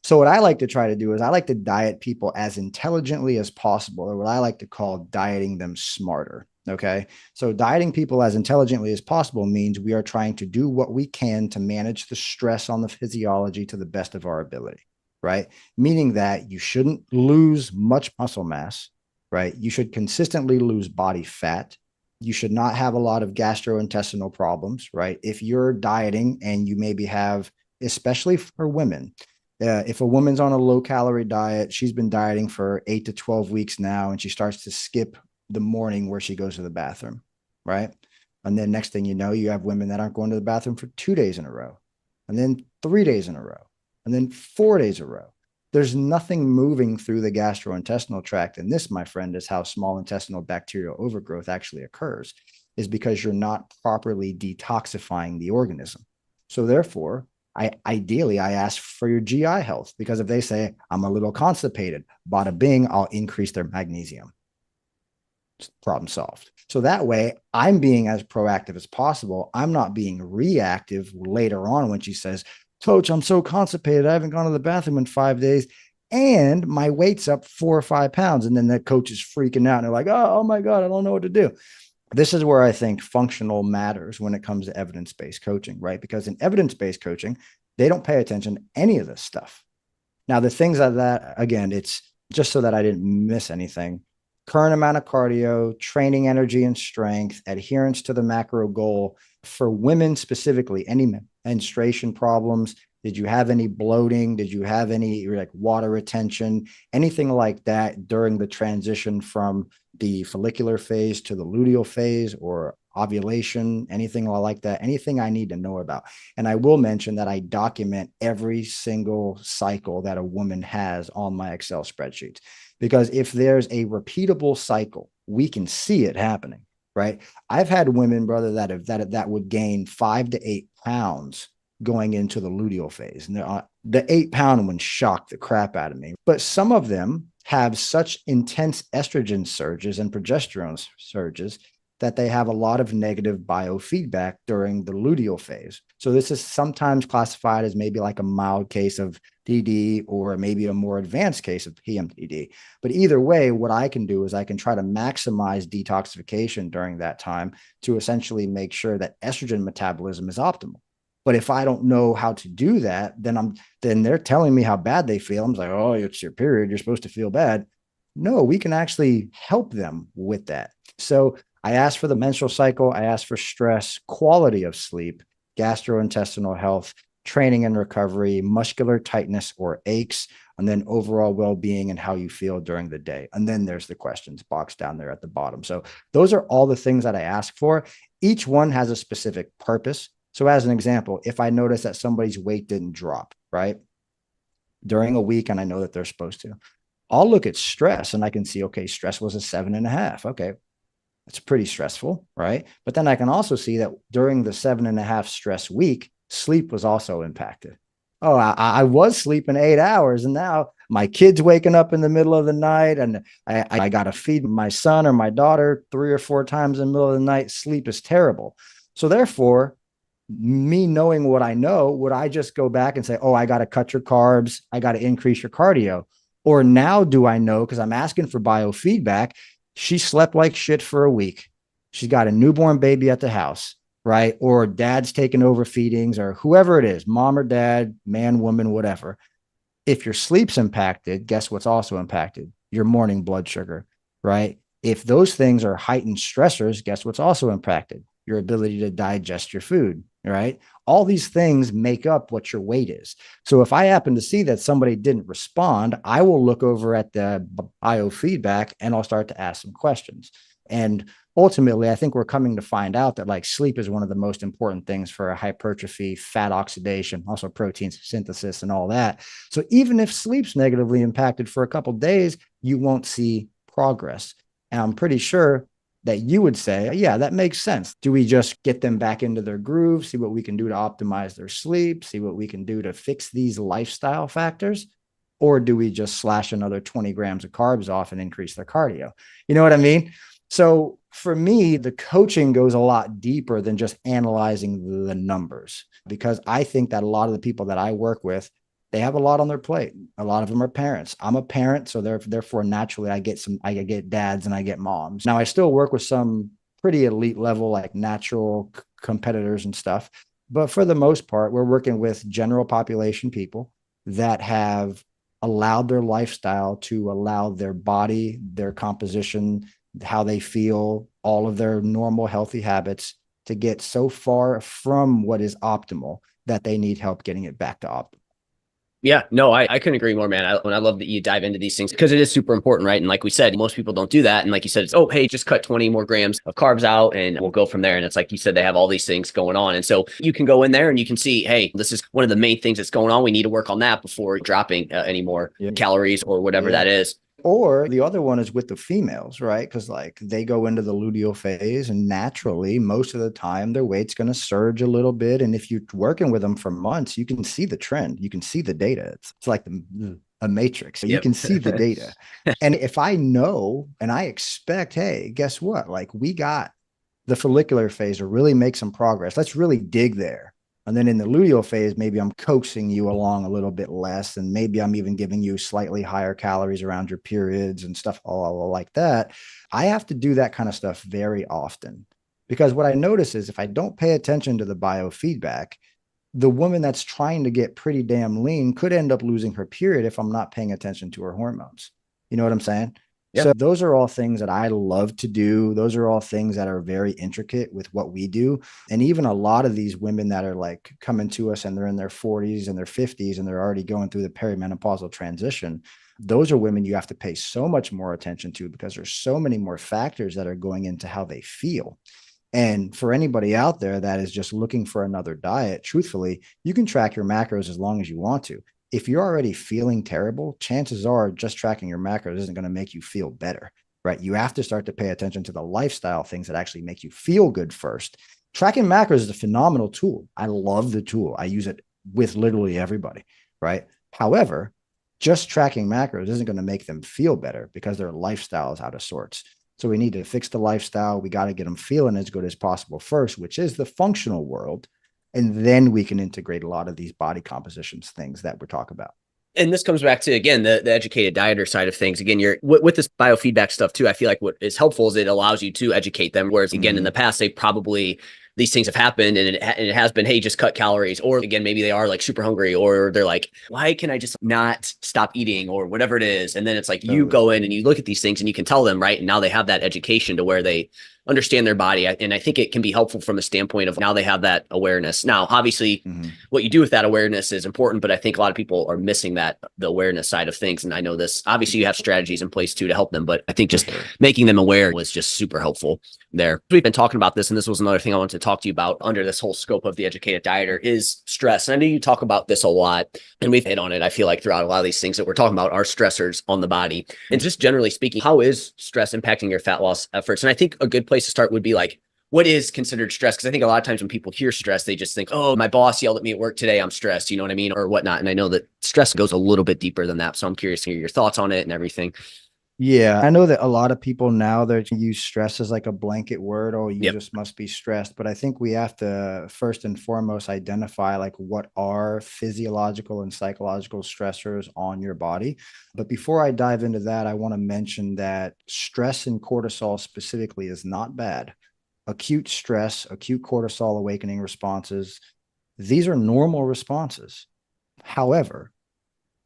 Speaker 2: So what I like to try to do is I like to diet people as intelligently as possible, or what I like to call dieting them smarter. Okay. So dieting people as intelligently as possible means we are trying to do what we can to manage the stress on the physiology to the best of our ability, right? Meaning that you shouldn't lose much muscle mass, right? You should consistently lose body fat. You should not have a lot of gastrointestinal problems, right? If you're dieting and you maybe have, especially for women, if a woman's on a low calorie diet, she's been dieting for 8 to 12 weeks now, and she starts to skip the morning where she goes to the bathroom, right? And then next thing you know, you have women that aren't going to the bathroom for 2 days in a row, and then 3 days in a row, and then 4 days in a row. There's nothing moving through the gastrointestinal tract. And this, my friend, is how small intestinal bacterial overgrowth actually occurs, is because you're not properly detoxifying the organism. So therefore, ideally I ask for your GI health, because if they say I'm a little constipated, bada bing, I'll increase their magnesium. Problem solved. So that way I'm being as proactive as possible. I'm not being reactive later on when she says, Coach, I'm so constipated, I haven't gone to the bathroom in 5 days and my weight's up 4 or 5 pounds. And then the coach is freaking out and they're like, oh my God, I don't know what to do. This is where I think functional matters when it comes to evidence-based coaching, right? Because in evidence-based coaching, they don't pay attention to any of this stuff. Now, the things that, again, it's just so that I didn't miss anything. Current amount of cardio, training energy and strength, adherence to the macro goal. For women specifically, any menstruation problems, did you have any bloating? Did you have any like water retention? Anything like that during the transition from the follicular phase to the luteal phase or ovulation, anything like that, anything I need to know about. And I will mention that I document every single cycle that a woman has on my Excel spreadsheets, because if there's a repeatable cycle, we can see it happening, right? I've had women, brother, that would gain 5 to 8 pounds going into the luteal phase. And the 8 pound one shocked the crap out of me. But some of them have such intense estrogen surges and progesterone surges that they have a lot of negative biofeedback during the luteal phase. So this is sometimes classified as maybe like a mild case of DD or maybe a more advanced case of PMDD. But either way, what I can do is I can try to maximize detoxification during that time to essentially make sure that estrogen metabolism is optimal. But if I don't know how to do that, then they're telling me how bad they feel. I'm like, oh, it's your period. You're supposed to feel bad. No, we can actually help them with that. So I asked for the menstrual cycle. I asked for stress, quality of sleep, gastrointestinal health, training and recovery, muscular tightness or aches, and then overall well-being and how you feel during the day. And then there's the questions box down there at the bottom. So those are all the things that I ask for. Each one has a specific purpose. So as an example, if I notice that somebody's weight didn't drop, right, during a week, and I know that they're supposed to, I'll look at stress and I can see, okay, stress was a 7.5. Okay, it's pretty stressful, right? But then I can also see that during the 7.5 stress week, sleep was also impacted. Oh, I was sleeping 8 hours and now my kid's waking up in the middle of the night and I got to feed my son or my daughter 3 or 4 times in the middle of the night. Sleep is terrible. So therefore, me knowing what I know, would I just go back and say, oh, I got to cut your carbs, I got to increase your cardio? Or now do I know, because I'm asking for biofeedback, she slept like shit for a week. She's got a newborn baby at the house, right? Or dad's taking over feedings or whoever it is, mom or dad, man, woman, whatever. If your sleep's impacted, guess what's also impacted? Your morning blood sugar, right? If those things are heightened stressors, guess what's also impacted? Your ability to digest your food, right? All these things make up what your weight is. So if I happen to see that somebody didn't respond, I will look over at the biofeedback and I'll start to ask some questions. And ultimately, I think we're coming to find out that like sleep is one of the most important things for hypertrophy, fat oxidation, also protein synthesis and all that. So even if sleep's negatively impacted for a couple of days, you won't see progress. And I'm pretty sure that you would say, yeah, that makes sense. Do we just get them back into their groove, see what we can do to optimize their sleep, see what we can do to fix these lifestyle factors? Or do we just slash another 20 grams of carbs off and increase their cardio? You know what I mean? So for me, the coaching goes a lot deeper than just analyzing the numbers, because I think that a lot of the people that I work with, they have a lot on their plate. A lot of them are parents. I'm a parent, so therefore naturally I get dads and I get moms. Now I still work with some pretty elite level, like natural competitors and stuff. But for the most part, we're working with general population people that have allowed their lifestyle to allow their body, their composition, how they feel, all of their normal healthy habits to get so far from what is optimal that they need help getting it back to optimal.
Speaker 1: Yeah, no, I couldn't agree more, man. I love that you dive into these things because it is super important, right? And like we said, most people don't do that. And like you said, it's, oh, hey, just cut 20 more grams of carbs out and we'll go from there. And it's like you said, they have all these things going on. And so you can go in there and you can see, hey, this is one of the main things that's going on. We need to work on that before dropping any more calories or whatever that is.
Speaker 2: Or the other one is with the females, right? Because like they go into the luteal phase and naturally, most of the time, their weight's going to surge a little bit. And if you're working with them for months, you can see the trend. You can see the data. It's like a matrix. So you can see the data. And if I know and I expect, hey, guess what? Like we got the follicular phase to really make some progress. Let's really dig there. And then in the luteal phase, maybe I'm coaxing you along a little bit less. And maybe I'm even giving you slightly higher calories around your periods and stuff all like that. I have to do that kind of stuff very often, because what I notice is if I don't pay attention to the biofeedback, the woman that's trying to get pretty damn lean could end up losing her period if I'm not paying attention to her hormones. You know what I'm saying?
Speaker 1: Yeah.
Speaker 2: So those are all things that I love to do. Those are all things that are very intricate with what we do. And even a lot of these women that are like coming to us and they're in their 40s and their 50s and they're already going through the perimenopausal transition, those are women you have to pay so much more attention to because there's so many more factors that are going into how they feel. And for anybody out there that is just looking for another diet, truthfully, you can track your macros as long as you want to. If you're already feeling terrible, chances are just tracking your macros isn't going to make you feel better, right? You have to start to pay attention to the lifestyle things that actually make you feel good first. Tracking macros is a phenomenal tool. I love the tool. I use it with literally everybody, right? However, just tracking macros isn't going to make them feel better because their lifestyle is out of sorts. So we need to fix the lifestyle. We got to get them feeling as good as possible first, which is the functional world. And then we can integrate a lot of these body compositions things that we're talking about.
Speaker 1: And this comes back to, again, the educated dieter side of things. Again, you're with this biofeedback stuff too. I feel like what is helpful is it allows you to educate them. Whereas again, in the past, they probably, these things have happened and it has been, hey, just cut calories. Or again, maybe they are like super hungry or they're like, why can I just not stop eating or whatever it is? And then it's like, you go in and you look at these things and you can tell them, right? And now they have that education to where they understand their body. And I think it can be helpful from a standpoint of now they have that awareness. Now, obviously, what you do with that awareness is important, but I think a lot of people are missing the awareness side of things. And I know this, obviously you have strategies in place too to help them, but I think just making them aware was just super helpful there. We've been talking about this, and this was another thing I wanted to talk to you about under this whole scope of the educated dieter is stress. And I know you talk about this a lot, and we've hit on it. I feel like throughout a lot of these things that we're talking about are stressors on the body. And just generally speaking, how is stress impacting your fat loss efforts? And I think a good place to start would be like, what is considered stress? Because I think a lot of times when people hear stress, they just think, oh, my boss yelled at me at work today, I'm stressed, you know what I mean? Or whatnot. And I know that stress goes a little bit deeper than that. So I'm curious to hear your thoughts on it and everything.
Speaker 2: Yeah, I know that a lot of people now they use stress as like a blanket word. Oh, you just must be stressed. But I think we have to first and foremost identify like what are physiological and psychological stressors on your body. But before I dive into that, I want to mention that stress and cortisol specifically is not bad. Acute stress, acute cortisol awakening responses, these are normal responses. However,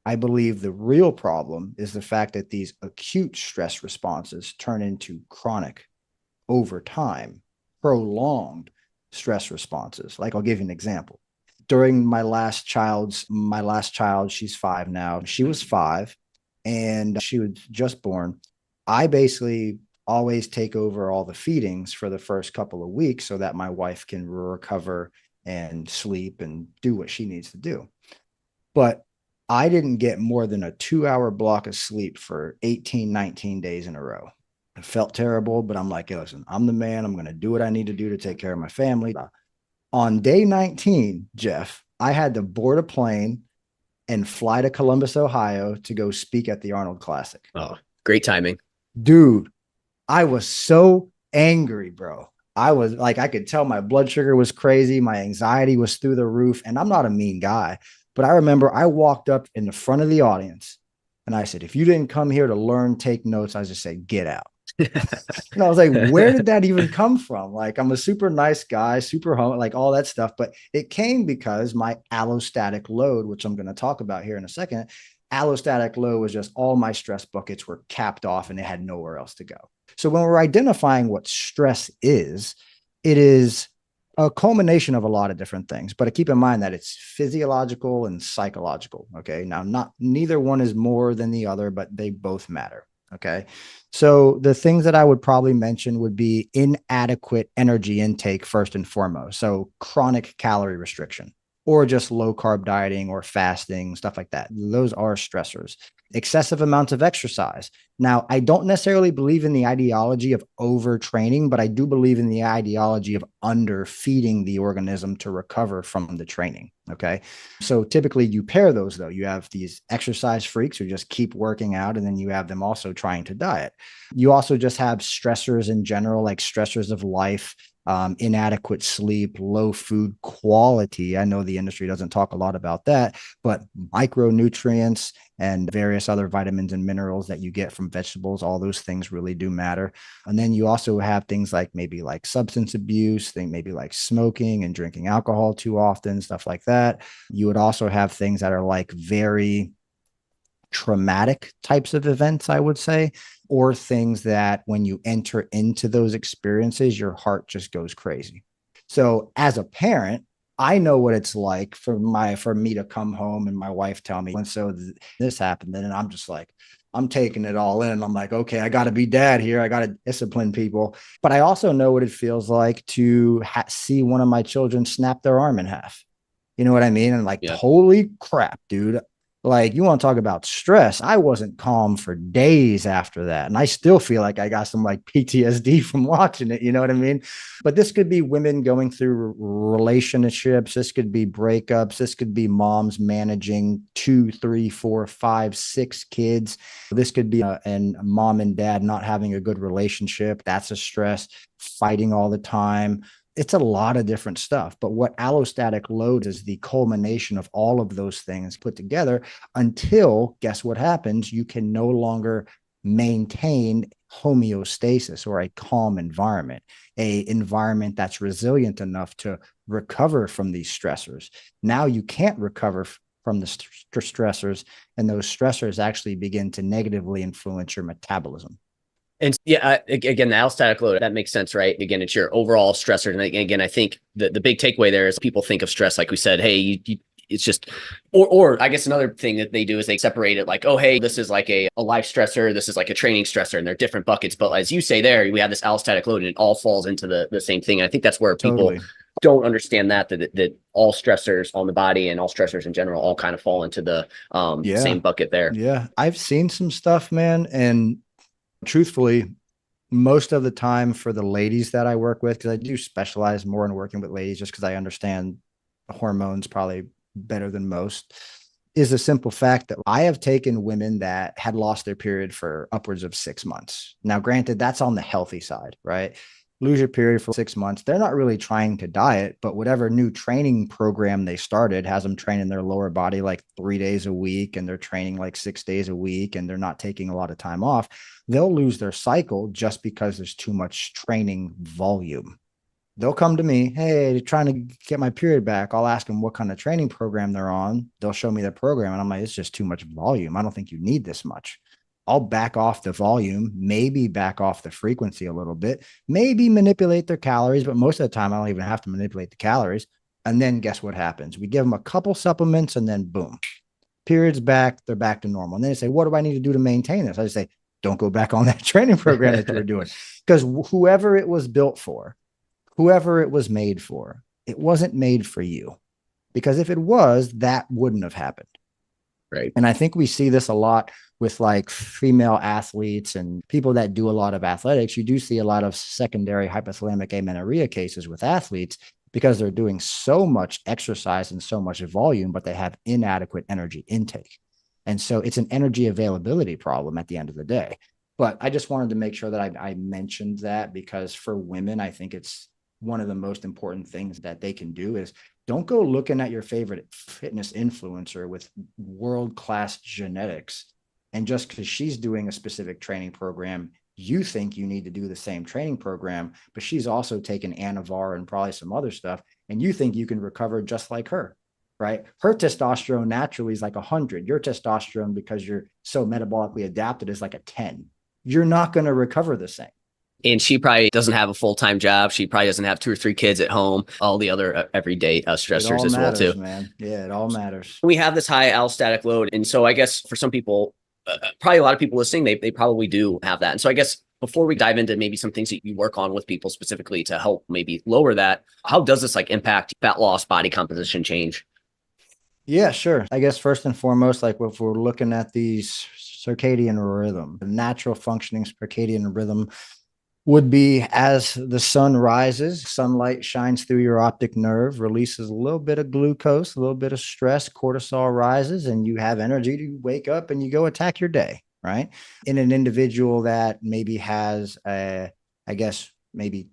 Speaker 2: I believe the real problem is the fact that these acute stress responses turn into chronic, over time, prolonged stress responses. Like I'll give you an example. During my last child, she's 5 now. She was 5 and she was just born. I basically always take over all the feedings for the first couple of weeks so that my wife can recover and sleep and do what she needs to do. But I didn't get more than a 2-hour block of sleep for 18, 19 days in a row. It felt terrible, but I'm like, hey, listen, I'm the man. I'm going to do what I need to do to take care of my family. On day 19, Jeff, I had to board a plane and fly to Columbus, Ohio to go speak at the Arnold Classic.
Speaker 1: Oh, great timing.
Speaker 2: Dude, I was so angry, bro. I was like, I could tell my blood sugar was crazy. My anxiety was through the roof. And I'm not a mean guy. But I remember I walked up in the front of the audience and I said, if you didn't come here to learn, take notes, I just said, get out. And I was like, where did that even come from? Like, I'm a super nice guy, super home, like all that stuff. But it came because my allostatic load, which I'm going to talk about here in a second, allostatic load was just all my stress buckets were capped off and they had nowhere else to go. So when we're identifying what stress is, it is a culmination of a lot of different things, but keep in mind that it's physiological and psychological. Okay. Now, neither one is more than the other, but they both matter. Okay. So the things that I would probably mention would be inadequate energy intake first and foremost. So chronic calorie restriction or just low carb dieting or fasting, stuff like that. Those are stressors. Excessive amounts of exercise. Now, I don't necessarily believe in the ideology of overtraining, but I do believe in the ideology of underfeeding the organism to recover from the training. Okay. So typically you pair those though. You have these exercise freaks who just keep working out, and then you have them also trying to diet. You also just have stressors in general, like stressors of life. inadequate sleep, low food quality. I know the industry doesn't talk a lot about that, but micronutrients and various other vitamins and minerals that you get from vegetables, all those things really do matter. And then you also have things like maybe like substance abuse, maybe like smoking and drinking alcohol too often, stuff like that. You would also have things that are like very traumatic types of events, I would say, or things that when you enter into those experiences, your heart just goes crazy. So as a parent, I know what it's like for me to come home and my wife tell me, and so this happened. And I'm just like, I'm taking it all in. I'm like, okay, I got to be dad here. I got to discipline people. But I also know what it feels like to see one of my children snap their arm in half. You know what I mean? And like,
Speaker 1: Yeah.
Speaker 2: holy crap, dude. Like, you want to talk about stress? I wasn't calm for days after that. And I still feel like I got some like PTSD from watching it. You know what I mean? But this could be women going through relationships. This could be breakups. This could be moms managing 2, 3, 4, 5, 6 kids. This could be and mom and dad not having a good relationship. That's a stress, fighting all the time. It's a lot of different stuff. But what allostatic load is the culmination of all of those things put together until, guess what happens? You can no longer maintain homeostasis or a calm environment, a environment that's resilient enough to recover from these stressors. Now you can't recover from the stressors, and those stressors actually begin to negatively influence your metabolism.
Speaker 1: And yeah, again, the allostatic load, that makes sense, right? Again, it's your overall stressor. And again, I think the big takeaway there is people think of stress, like we said, hey, it's just, or I guess another thing that they do is they separate it like, oh, hey, this is like a life stressor. This is like a training stressor, and they're different buckets. But as you say there, we have this allostatic load and it all falls into the same thing. And I think that's where people don't understand that all stressors on the body and all stressors in general all kind of fall into the same bucket there.
Speaker 2: Yeah. I've seen some stuff, man. And truthfully, most of the time for the ladies that I work with, because I do specialize more in working with ladies just because I understand hormones probably better than most, is the simple fact that I have taken women that had lost their period for upwards of 6 months. Now, granted, that's on the healthy side, right? Lose your period for 6 months. They're not really trying to diet, but whatever new training program they started has them training their lower body like 3 days a week, and they're training like 6 days a week, and they're not taking a lot of time off. They'll lose their cycle just because there's too much training volume. They'll come to me, hey, trying to get my period back. I'll ask them what kind of training program they're on. They'll show me the program, and I'm like, it's just too much volume. I don't think you need this much. I'll back off the volume, maybe back off the frequency a little bit, maybe manipulate their calories, but most of the time I don't even have to manipulate the calories. And then guess what happens? We give them a couple supplements and then boom, periods back, they're back to normal. And then they say, what do I need to do to maintain this? I just say, don't go back on that training program that you were doing, because whoever it was built for, whoever it was made for, it wasn't made for you. Because if it was, that wouldn't have happened.
Speaker 1: Right.
Speaker 2: And I think we see this a lot with like female athletes and people that do a lot of athletics. You do see a lot of secondary hypothalamic amenorrhea cases with athletes because they're doing so much exercise and so much volume, but they have inadequate energy intake. And so it's an energy availability problem at the end of the day. But I just wanted to make sure that I mentioned that, because for women, I think it's one of the most important things that they can do is don't go looking at your favorite fitness influencer with world-class genetics. And just because she's doing a specific training program, you think you need to do the same training program, but she's also taken Anavar and probably some other stuff, and you think you can recover just like her, right? Her testosterone naturally is like 100. Your testosterone, because you're so metabolically adapted, is like a 10. You're not going to recover the same.
Speaker 1: And she probably doesn't have a full-time job. She probably doesn't have 2 or 3 kids at home, all the other everyday stressors as well too.
Speaker 2: Man. Yeah, it all matters.
Speaker 1: We have this high allostatic load. And so I guess for some people, probably a lot of people listening, they probably do have that. And so I guess before we dive into maybe some things that you work on with people specifically to help maybe lower that, how does this like impact fat loss, body composition change?
Speaker 2: Yeah, sure. I guess first and foremost, like if we're looking at these circadian rhythm, the natural functioning circadian rhythm would be as the sun rises, sunlight shines through your optic nerve, releases a little bit of glucose, a little bit of stress, cortisol rises, and you have energy to wake up and you go attack your day, right? In an individual that maybe has I guess, maybe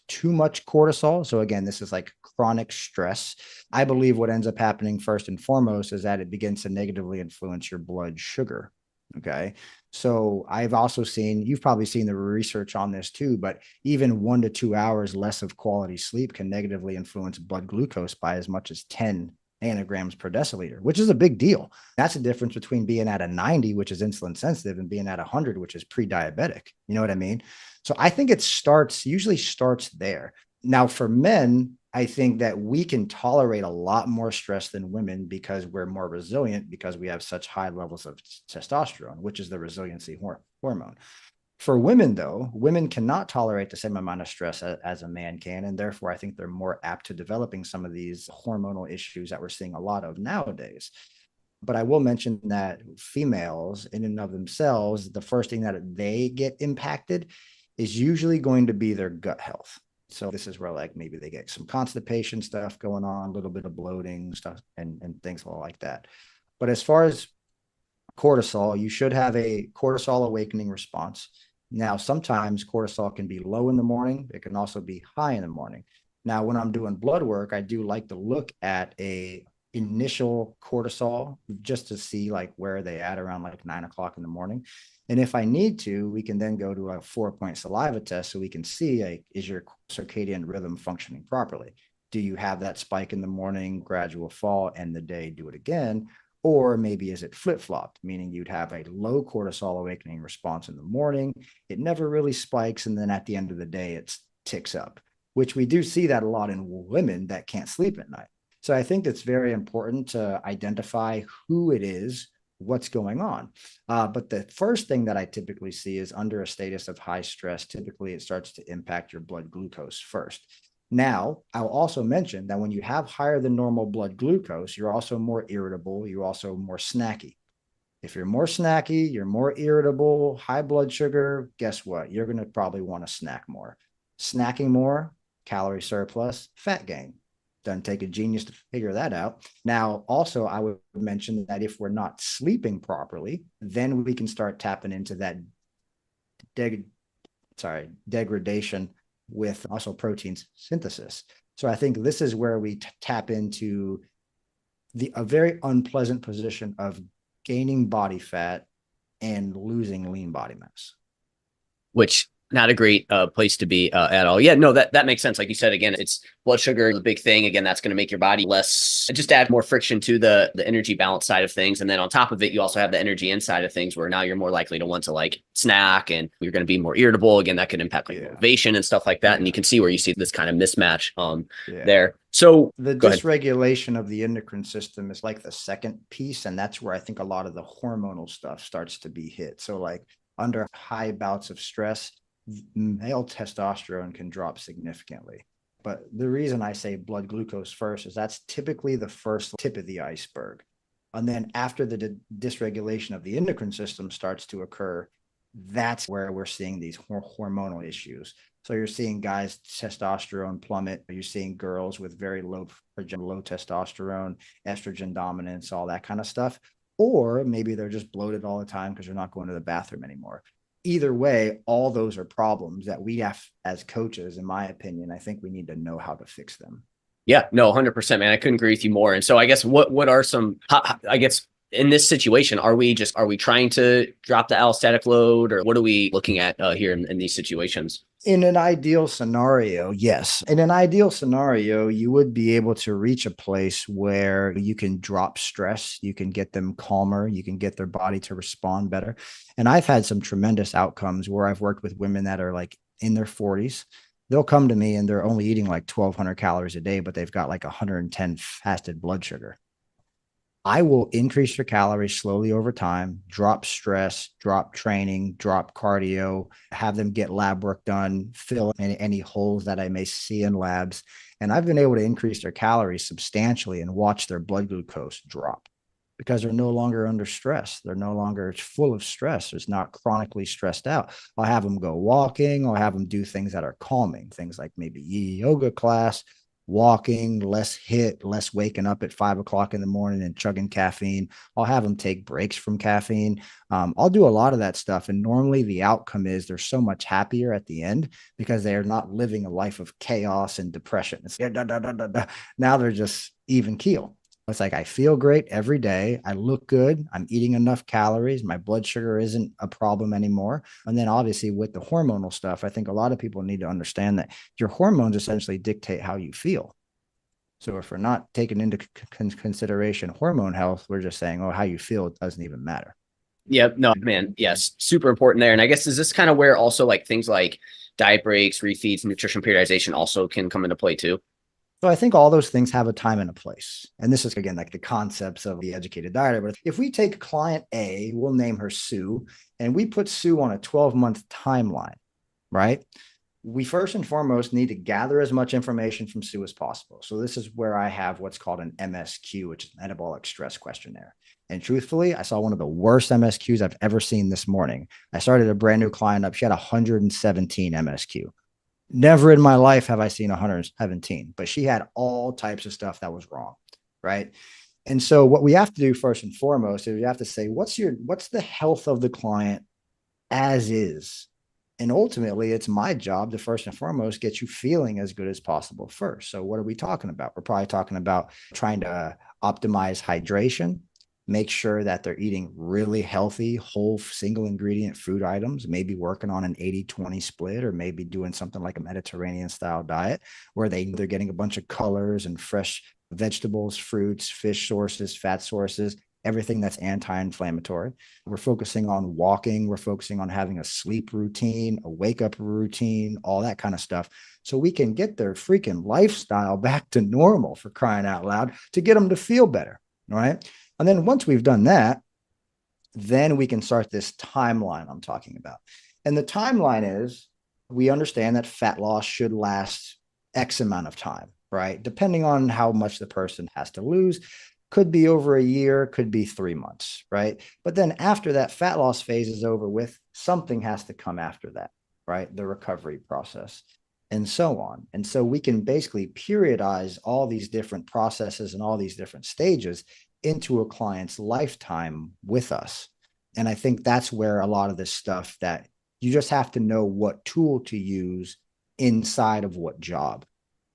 Speaker 2: too much cortisol. So again, this is like chronic stress. I believe what ends up happening first and foremost is that it begins to negatively influence your blood sugar. Okay. So I've also seen, you've probably seen the research on this too, but even 1 to 2 hours less of quality sleep can negatively influence blood glucose by as much as 10 nanograms per deciliter, which is a big deal. That's the difference between being at a 90, which is insulin sensitive, and being at 100, which is pre-diabetic. You know what I mean? So I think it usually starts there. Now for men, I think that we can tolerate a lot more stress than women because we're more resilient, because we have such high levels of testosterone, which is the resiliency hormone. For women, though, women cannot tolerate the same amount of stress as a man can. And therefore, I think they're more apt to developing some of these hormonal issues that we're seeing a lot of nowadays. But I will mention that females, in and of themselves, the first thing that they get impacted is usually going to be their gut health. So this is where like maybe they get some constipation stuff going on, a little bit of bloating stuff and things like that. But as far as cortisol, you should have a cortisol awakening response. Now, sometimes cortisol can be low in the morning. It can also be high in the morning. Now, when I'm doing blood work, I do like to look at a initial cortisol just to see like where they at around like 9 o'clock in the morning. And if I need to, we can then go to a 4-point saliva test so we can see like, is your circadian rhythm functioning properly? Do you have that spike in the morning, gradual fall, and the day do it again? Or maybe is it flip-flopped, meaning you'd have a low cortisol awakening response in the morning. It never really spikes. And then at the end of the day, it ticks up, which we do see that a lot in women that can't sleep at night. So I think it's very important to identify who it is, what's going on. But the first thing that I typically see is under a status of high stress, typically it starts to impact your blood glucose first. Now, I'll also mention that when you have higher than normal blood glucose, you're also more irritable. You're also more snacky. If you're more snacky, you're more irritable, high blood sugar, guess what? You're going to probably want to snack more. Snacking more, calorie surplus, fat gain. Doesn't take a genius to figure that out. Now, also, I would mention that if we're not sleeping properly, then we can start tapping into that degradation with muscle proteins synthesis. So I think this is where we tap into a very unpleasant position of gaining body fat and losing lean body mass.
Speaker 1: Which not a great place to be at all. Yeah, no, that makes sense. Like you said, again, it's blood sugar, the big thing. Again, that's going to make your body less, just add more friction to the energy balance side of things. And then on top of it, you also have the energy inside of things where now you're more likely to want to like snack and you're going to be more irritable. Again, that could impact like motivation and stuff like that. And you can see where you see this kind of mismatch there. So
Speaker 2: the dysregulation of the endocrine system is like the second piece. And that's where I think a lot of the hormonal stuff starts to be hit. So like under high bouts of stress, male testosterone can drop significantly. But the reason I say blood glucose first is that's typically the first tip of the iceberg. And then after the dysregulation of the endocrine system starts to occur, that's where we're seeing these hormonal issues. So you're seeing guys' testosterone plummet. You're seeing girls with very low testosterone, estrogen dominance, all that kind of stuff. Or maybe they're just bloated all the time because they're not going to the bathroom anymore. Either way, all those are problems that we have as coaches, in my opinion. I think we need to know how to fix them.
Speaker 1: Yeah, no, 100%, man. I couldn't agree with you more. And so I guess what are some, I guess in this situation, are we trying to drop the allostatic load, or what are we looking at here in these situations?
Speaker 2: In an ideal scenario, yes. In an ideal scenario, you would be able to reach a place where you can drop stress, you can get them calmer, you can get their body to respond better. And I've had some tremendous outcomes where I've worked with women that are like in their 40s. They'll come to me and they're only eating like 1,200 calories a day, but they've got like 110 fasted blood sugar. I will increase your calories slowly over time, drop stress, drop training, drop cardio, have them get lab work done, fill in any holes that I may see in labs. And I've been able to increase their calories substantially and watch their blood glucose drop because they're no longer under stress. They're no longer full of stress. It's not chronically stressed out. I'll have them go walking. I'll have them do things that are calming, things like maybe yoga class, walking, less hit, less waking up at 5 o'clock in the morning and chugging caffeine. I'll have them take breaks from caffeine. I'll do a lot of that stuff. And normally the outcome is they're so much happier at the end because they are not living a life of chaos and depression. It's, now they're just even keel. It's like, I feel great every day. I look good. I'm eating enough calories. My blood sugar isn't a problem anymore. And then obviously with the hormonal stuff, I think a lot of people need to understand that your hormones essentially dictate how you feel. So if we're not taking into consideration hormone health, we're just saying, oh, how you feel, it doesn't even matter.
Speaker 1: Yep. No, man. Yes. Super important there. And I guess, is this kind of where also like things like diet breaks, refeeds, nutrition periodization also can come into play too?
Speaker 2: So I think all those things have a time and a place. And this is, again, like the concepts of the educated dieter. But if we take client A, we'll name her Sue, and we put Sue on a 12-month timeline, right? We first and foremost need to gather as much information from Sue as possible. So this is where I have what's called an MSQ, which is metabolic stress questionnaire. And truthfully, I saw one of the worst MSQs I've ever seen this morning. I started a brand new client up. She had 117 MSQ. Never in my life have I seen 117, but she had all types of stuff that was wrong, right? And so what we have to do first and foremost is we have to say, what's the health of the client as is? And ultimately, it's my job to first and foremost get you feeling as good as possible first. So what are we talking about? We're probably talking about trying to optimize hydration, make sure that they're eating really healthy, whole, single ingredient food items, maybe working on an 80-20 split, or maybe doing something like a Mediterranean style diet where they're getting a bunch of colors and fresh vegetables, fruits, fish sources, fat sources, everything that's anti-inflammatory. We're focusing on walking. We're focusing on having a sleep routine, a wake up routine, all that kind of stuff. So we can get their freaking lifestyle back to normal, for crying out loud, to get them to feel better. All right. And then once we've done that, then we can start this timeline I'm talking about. And the timeline is, we understand that fat loss should last X amount of time, right? Depending on how much the person has to lose. Could be over a year, could be 3 months, right? But then after that fat loss phase is over with, something has to come after that, right? The recovery process and so on. And so we can basically periodize all these different processes and all these different stages into a client's lifetime with us. And I think that's where a lot of this stuff, that you just have to know what tool to use inside of what job,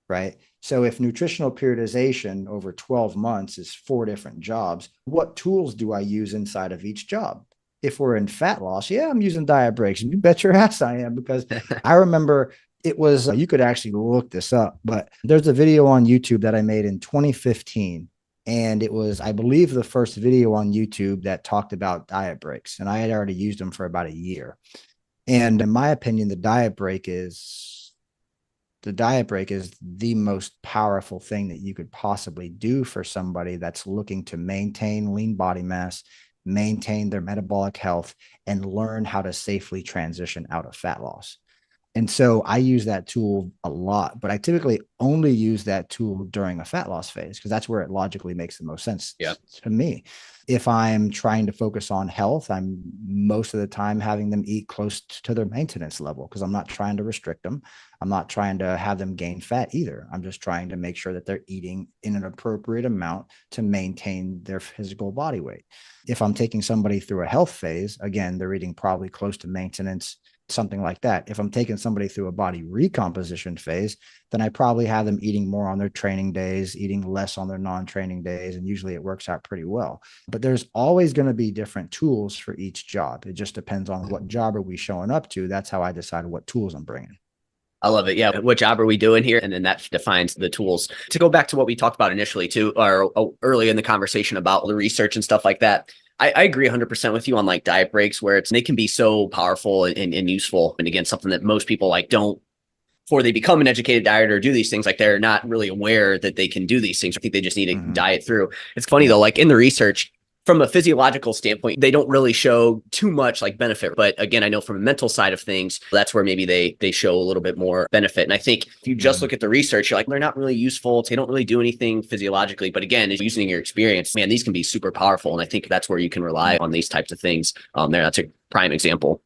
Speaker 2: right? So if nutritional periodization over 12 months is 4 different jobs, what tools do I use inside of each job? If we're in fat loss, yeah, I'm using diet breaks. You bet your ass I am, because I remember it was, you could actually look this up, but there's a video on YouTube that I made in 2015. And it was, I believe, the first video on YouTube that talked about diet breaks. And I had already used them for about a year. And in my opinion, the diet break is the most powerful thing that you could possibly do for somebody that's looking to maintain lean body mass, maintain their metabolic health, and learn how to safely transition out of fat loss. And so I use that tool a lot, but I typically only use that tool during a fat loss phase, because that's where it logically makes the most sense to me. If I'm trying to focus on health, I'm most of the time having them eat close to their maintenance level, because I'm not trying to restrict them. I'm not trying to have them gain fat either. I'm just trying to make sure that they're eating in an appropriate amount to maintain their physical body weight. If I'm taking somebody through a health phase, again, they're eating probably close to maintenance, something like that. If I'm taking somebody through a body recomposition phase, then I probably have them eating more on their training days, eating less on their non-training days. And usually it works out pretty well. But there's always going to be different tools for each job. It just depends on what job are we showing up to. That's how I decide what tools I'm bringing.
Speaker 1: I love it. Yeah. What job are we doing here? And then that defines the tools. To go back to what we talked about initially too, or early in the conversation about the research and stuff like that. I agree 100% with you on like diet breaks, where they can be so powerful and useful. And again, something that most people like don't, before they become an educated dieter or do these things, like they're not really aware that they can do these things. I think they just need to diet through. It's funny though, like in the research, from a physiological standpoint, they don't really show too much like benefit. But again, I know from a mental side of things, that's where maybe they show a little bit more benefit. And I think if you just look at the research, you're like, they're not really useful. They don't really do anything physiologically. But again, using your experience, man, these can be super powerful. And I think that's where you can rely on these types of things. That's a prime example.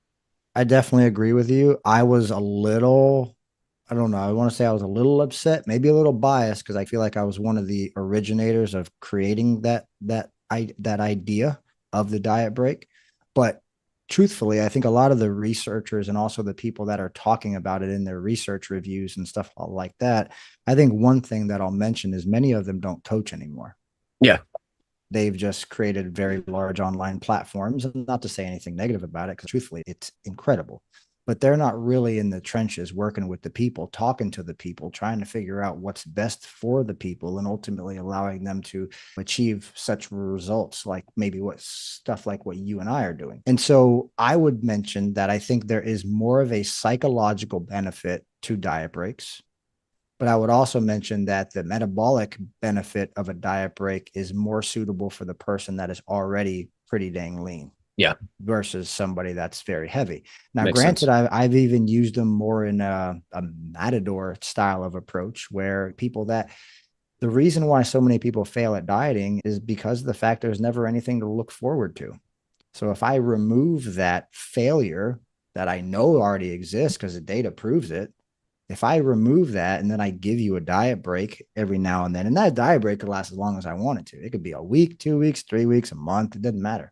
Speaker 2: I definitely agree with you. I was a little I don't know. I want to say I was a little upset, maybe a little biased, because I feel like I was one of the originators of creating that idea of the diet break. But truthfully, I think a lot of the researchers and also the people that are talking about it in their research reviews and stuff like that, I think one thing that I'll mention is many of them don't coach anymore.
Speaker 1: Yeah.
Speaker 2: They've just created very large online platforms, and not to say anything negative about it, because truthfully, it's incredible. But they're not really in the trenches working with the people, talking to the people, trying to figure out what's best for the people, and ultimately allowing them to achieve such results like maybe what you and I are doing. And so I would mention that I think there is more of a psychological benefit to diet breaks. But I would also mention that the metabolic benefit of a diet break is more suitable for the person that is already pretty dang lean.
Speaker 1: Yeah.
Speaker 2: Versus somebody that's very heavy. Now,
Speaker 1: Makes
Speaker 2: granted,
Speaker 1: sense.
Speaker 2: I've even used them more in a matador style of approach, where the reason why so many people fail at dieting is because of the fact there's never anything to look forward to. So if I remove that failure that I know already exists because the data proves it, if I remove that and then I give you a diet break every now and then, and that diet break could last as long as I want it to. It could be a week, 2 weeks, 3 weeks, a month. It doesn't matter.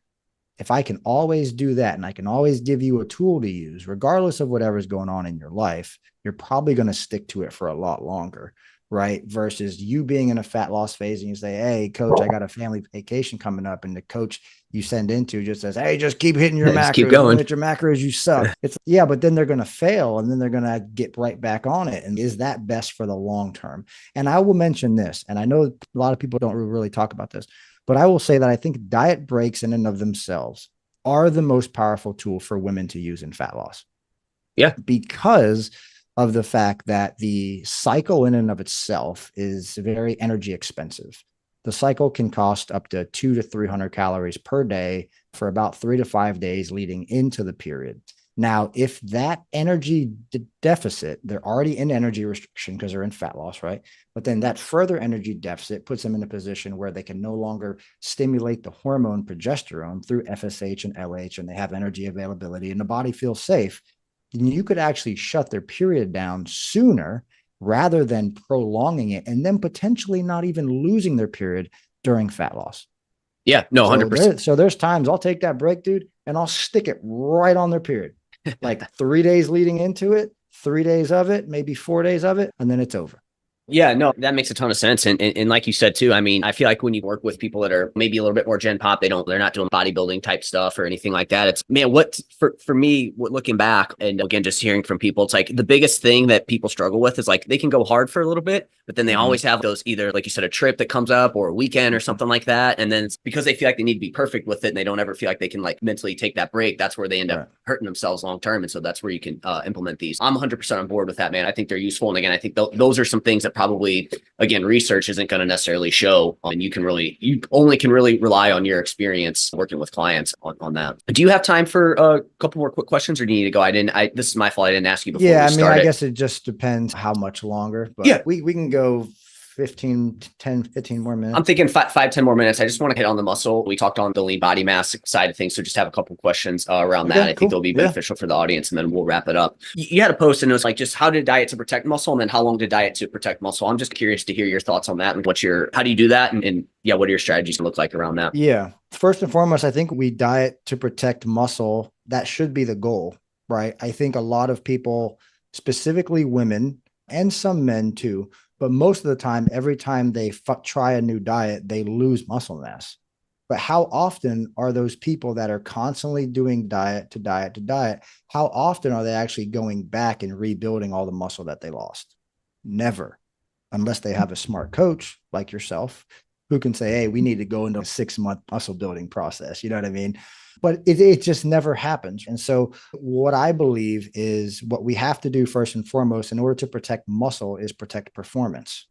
Speaker 2: If I can always do that and I can always give you a tool to use, regardless of whatever's going on in your life, you're probably going to stick to it for a lot longer, right? Versus you being in a fat loss phase and you say, hey, coach, I got a family vacation coming up. And the coach you send into just says, hey, just keep hitting your
Speaker 1: Just
Speaker 2: macros.
Speaker 1: keep
Speaker 2: You
Speaker 1: going.
Speaker 2: hit your macros, you suck. It's yeah, but then they're going to fail and then they're going to get right back on it. And is that best for the long term? And I will mention this, and I know a lot of people don't really talk about this, but I will say that I think diet breaks in and of themselves are the most powerful tool for women to use in fat loss.
Speaker 1: Yeah.
Speaker 2: Because of the fact that the cycle in and of itself is very energy expensive. The cycle can cost up to 200 to 300 calories per day for about 3 to 5 days leading into the period. Now, if that energy deficit, they're already in energy restriction because they're in fat loss, right? But then that further energy deficit puts them in a position where they can no longer stimulate the hormone progesterone through FSH and LH, and they have energy availability and the body feels safe. Then you could actually shut their period down sooner rather than prolonging it and then potentially not even losing their period during fat loss.
Speaker 1: Yeah, no, 100%.
Speaker 2: So there's times I'll take that break, dude, and I'll stick it right on their period. Like 3 days leading into it, 3 days of it, maybe 4 days of it, and then it's over.
Speaker 1: Yeah, no, that makes a ton of sense. And like you said too, I mean, I feel like when you work with people that are maybe a little bit more gen pop, they're not doing bodybuilding type stuff or anything like that. It's man, for me, looking back and again, just hearing from people, it's like the biggest thing that people struggle with is like they can go hard for a little bit, but then they always have those either, like you said, a trip that comes up or a weekend or something like that. And then it's because they feel like they need to be perfect with it and they don't ever feel like they can like mentally take that break. That's where they end up hurting themselves long term. And so that's where you can implement these. I'm 100% on board with that, man. I think they're useful. And again, I think those are some things that probably, again, research isn't going to necessarily show, and you only can really rely on your experience working with clients on that. Do you have time for a couple more quick questions, or do you need to go? This is my fault. I didn't ask you before.
Speaker 2: Yeah, I mean, I guess it just depends how much longer, but
Speaker 1: yeah,
Speaker 2: we can go 15 more minutes.
Speaker 1: I'm thinking 5-10 more minutes. I just want to hit on the muscle. We talked on the lean body mass side of things. So just have a couple questions around that. I think they'll be beneficial for the audience, and then we'll wrap it up. You had a post and it was like, just how to diet to protect muscle, and then how long to diet to protect muscle. I'm just curious to hear your thoughts on that and how do you do that? And yeah, what are your strategies look like around that?
Speaker 2: Yeah. First and foremost, I think we diet to protect muscle. That should be the goal, right? I think a lot of people, specifically women and some men too, but most of the time, every time they try a new diet, they lose muscle mass. But how often are those people that are constantly doing diet to diet to diet, how often are they actually going back and rebuilding all the muscle that they lost? Never, unless they have a smart coach like yourself who can say, hey, we need to go into a 6-month muscle building process. You know what I mean? But it just never happens. And so what I believe is what we have to do first and foremost in order to protect muscle is protect performance.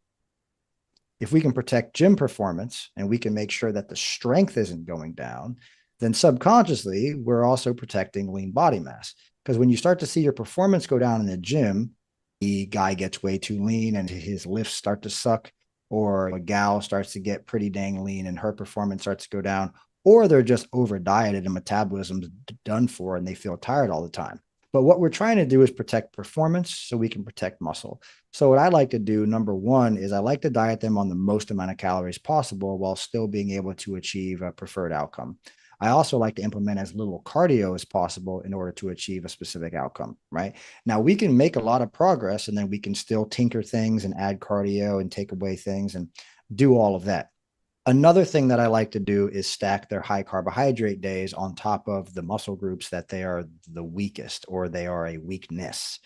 Speaker 2: If we can protect gym performance and we can make sure that the strength isn't going down, then subconsciously, we're also protecting lean body mass. Because when you start to see your performance go down in the gym, the guy gets way too lean and his lifts start to suck, or a gal starts to get pretty dang lean and her performance starts to go down, or they're just over dieted and metabolism's done for and they feel tired all the time. But what we're trying to do is protect performance so we can protect muscle. So what I like to do, number one, is I like to diet them on the most amount of calories possible while still being able to achieve a preferred outcome. I also like to implement as little cardio as possible in order to achieve a specific outcome, right? Now, we can make a lot of progress and then we can still tinker things and add cardio and take away things and do all of that. Another thing that I like to do is stack their high carbohydrate days on top of the muscle groups that they are the weakest or they are a weakness,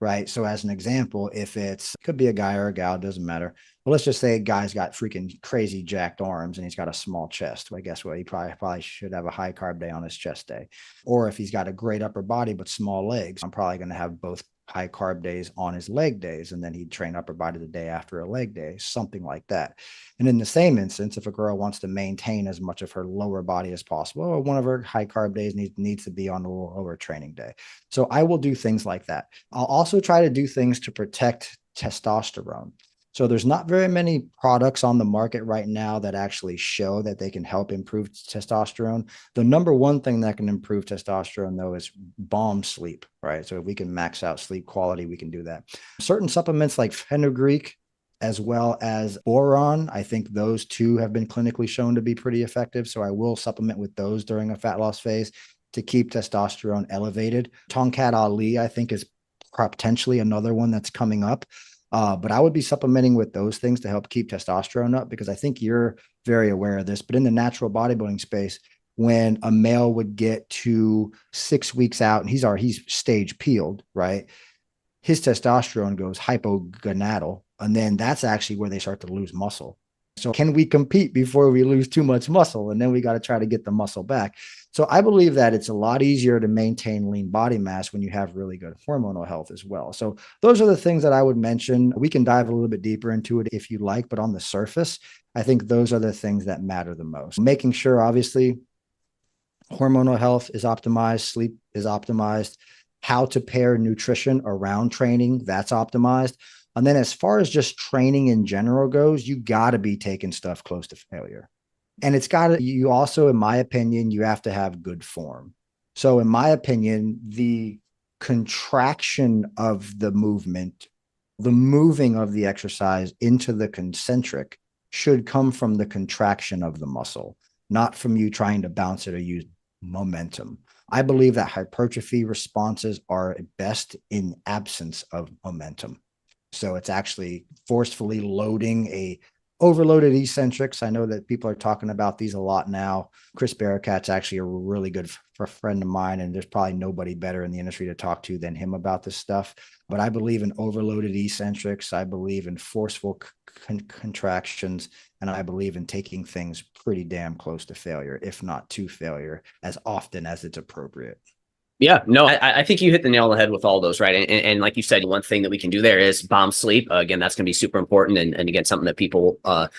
Speaker 2: right? So as an example, if it's could be a guy or a gal, doesn't matter. But let's just say a guy's got freaking crazy jacked arms and he's got a small chest. Well, guess what? He probably should have a high carb day on his chest day. Or if he's got a great upper body but small legs, I'm probably going to have both high carb days on his leg days, and then he'd train upper body the day after a leg day, something like that. And in the same instance, if a girl wants to maintain as much of her lower body as possible, or one of her high carb days needs to be on a lower training day. So I will do things like that. I'll also try to do things to protect testosterone. So there's not very many products on the market right now that actually show that they can help improve testosterone. The number one thing that can improve testosterone, though, is bomb sleep, right? So if we can max out sleep quality, we can do that. Certain supplements like fenugreek, as well as boron, I think those two have been clinically shown to be pretty effective. So I will supplement with those during a fat loss phase to keep testosterone elevated. Tongkat Ali, I think, is potentially another one that's coming up. But I would be supplementing with those things to help keep testosterone up, because I think you're very aware of this. But in the natural bodybuilding space, when a male would get to 6 weeks out and he's stage peeled, right? His testosterone goes hypogonadal. And then that's actually where they start to lose muscle. So can we compete before we lose too much muscle? And then we got to try to get the muscle back. So I believe that it's a lot easier to maintain lean body mass when you have really good hormonal health as well. So those are the things that I would mention. We can dive a little bit deeper into it if you like, but on the surface, I think those are the things that matter the most. Making sure, obviously, hormonal health is optimized, sleep is optimized, how to pair nutrition around training, that's optimized. And then as far as just training in general goes, you got to be taking stuff close to failure. And you also, in my opinion, you have to have good form. So in my opinion, the contraction of the movement, the moving of the exercise into the concentric should come from the contraction of the muscle, not from you trying to bounce it or use momentum. I believe that hypertrophy responses are best in absence of momentum. So it's actually forcefully loading a overloaded eccentrics. I know that people are talking about these a lot now. Chris Barricat's actually a really good friend of mine, and there's probably nobody better in the industry to talk to than him about this stuff. But I believe in overloaded eccentrics. I believe in forceful contractions, and I believe in taking things pretty damn close to failure, if not to failure, as often as it's appropriate.
Speaker 1: Yeah, no, I think you hit the nail on the head with all those, right? And like you said, one thing that we can do there is bomb sleep. Again, that's going to be super important. And again, something that people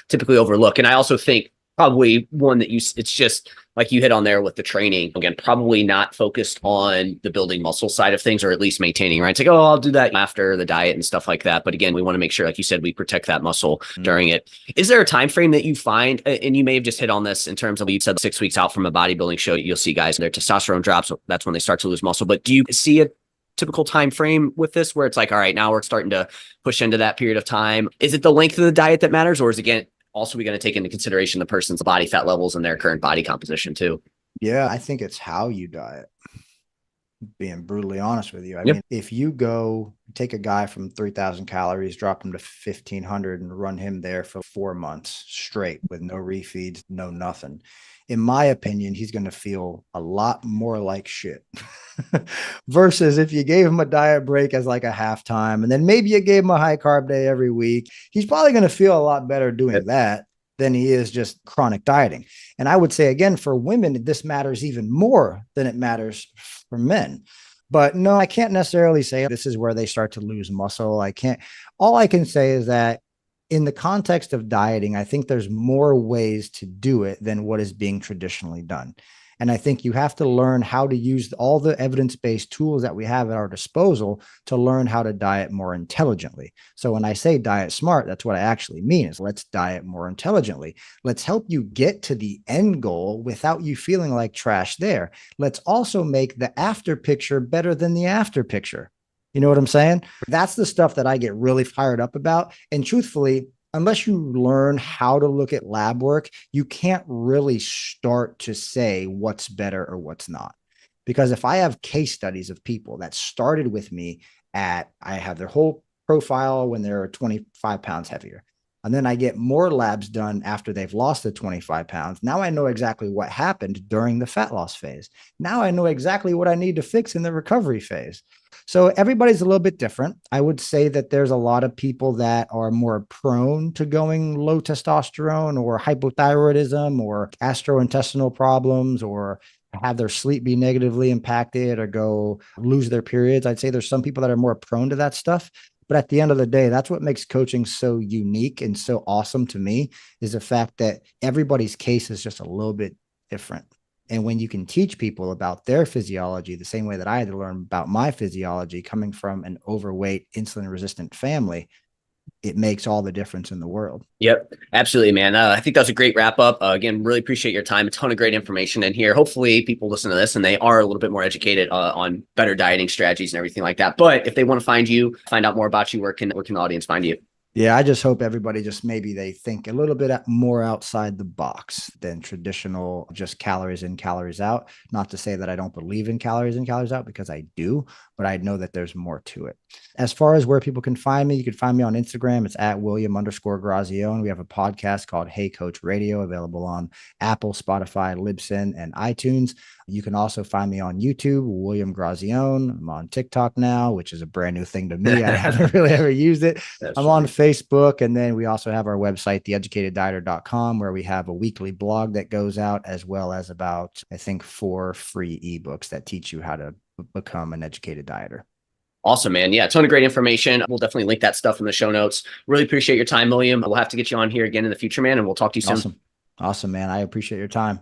Speaker 1: typically overlook. And I also think probably one that it's just like you hit on there with the training. Again, probably not focused on the building muscle side of things, or at least maintaining, right? It's like, oh, I'll do that after the diet and stuff like that. But again, we want to make sure, like you said, we protect that muscle during it. Is there a time frame that you find, and you may have just hit on this in terms of, you said 6 weeks out from a bodybuilding show, you'll see guys, their testosterone drops. So that's when they start to lose muscle. But do you see a typical time frame with this where it's like, all right, now we're starting to push into that period of time? Is it the length of the diet that matters, or is, again, also we got to take into consideration the person's body fat levels and their current body composition too?
Speaker 2: Yeah, I think it's how you diet. Being brutally honest with you. I
Speaker 1: Yep.
Speaker 2: mean, if you go take a guy from 3,000 calories, drop him to 1,500 and run him there for 4 months straight with no refeeds, no nothing, in my opinion, he's going to feel a lot more like shit versus if you gave him a diet break as like a halftime, and then maybe you gave him a high carb day every week, he's probably going to feel a lot better doing that than he is just chronic dieting. And I would say, again, for women, this matters even more than it matters for men. But no, I can't necessarily say this is where they start to lose muscle. All I can say is that in the context of dieting, I think there's more ways to do it than what is being traditionally done. And I think you have to learn how to use all the evidence-based tools that we have at our disposal to learn how to diet more intelligently. So when I say diet smart, that's what I actually mean is let's diet more intelligently. Let's help you get to the end goal without you feeling like trash there. Let's also make the after picture better than the after picture. You know what I'm saying? That's the stuff that I get really fired up about. And truthfully, unless you learn how to look at lab work, you can't really start to say what's better or what's not. Because if I have case studies of people that started with me I have their whole profile when they're 25 pounds heavier. And then I get more labs done after they've lost the 25 pounds. Now I know exactly what happened during the fat loss phase. Now I know exactly what I need to fix in the recovery phase. So everybody's a little bit different. I would say that there's a lot of people that are more prone to going low testosterone or hypothyroidism or gastrointestinal problems or have their sleep be negatively impacted or go lose their periods. I'd say there's some people that are more prone to that stuff. But at the end of the day, that's what makes coaching so unique and so awesome to me is the fact that everybody's case is just a little bit different. And when you can teach people about their physiology, the same way that I had to learn about my physiology coming from an overweight, insulin resistant family, it makes all the difference in the world.
Speaker 1: Yep, absolutely, man. I think that was a great wrap up. Again, really appreciate your time. A ton of great information in here. Hopefully people listen to this and they are a little bit more educated on better dieting strategies and everything like that. But if they want to find you, find out more about you, where can the audience find you?
Speaker 2: Yeah, I just hope everybody just maybe they think a little bit more outside the box than traditional just calories in, calories out. Not to say that I don't believe in calories in, calories out, because I do, but I know that there's more to it. As far as where people can find me, you can find me on Instagram. It's at William_Grazion. We have a podcast called Hey Coach Radio available on Apple, Spotify, Libsyn, and iTunes. You can also find me on YouTube, William Grazion. I'm on TikTok now, which is a brand new thing to me. I haven't really ever used it. I'm on Facebook. And then we also have our website, theeducateddietr.com, where we have a weekly blog that goes out, as well as about, I think, 4 free ebooks that teach you how to become an educated dieter.
Speaker 1: Awesome, man. Yeah, a ton of great information. We'll definitely link that stuff in the show notes. Really appreciate your time, William. We'll have to get you on here again in the future, man, and we'll talk to you soon.
Speaker 2: Awesome, man. I appreciate your time.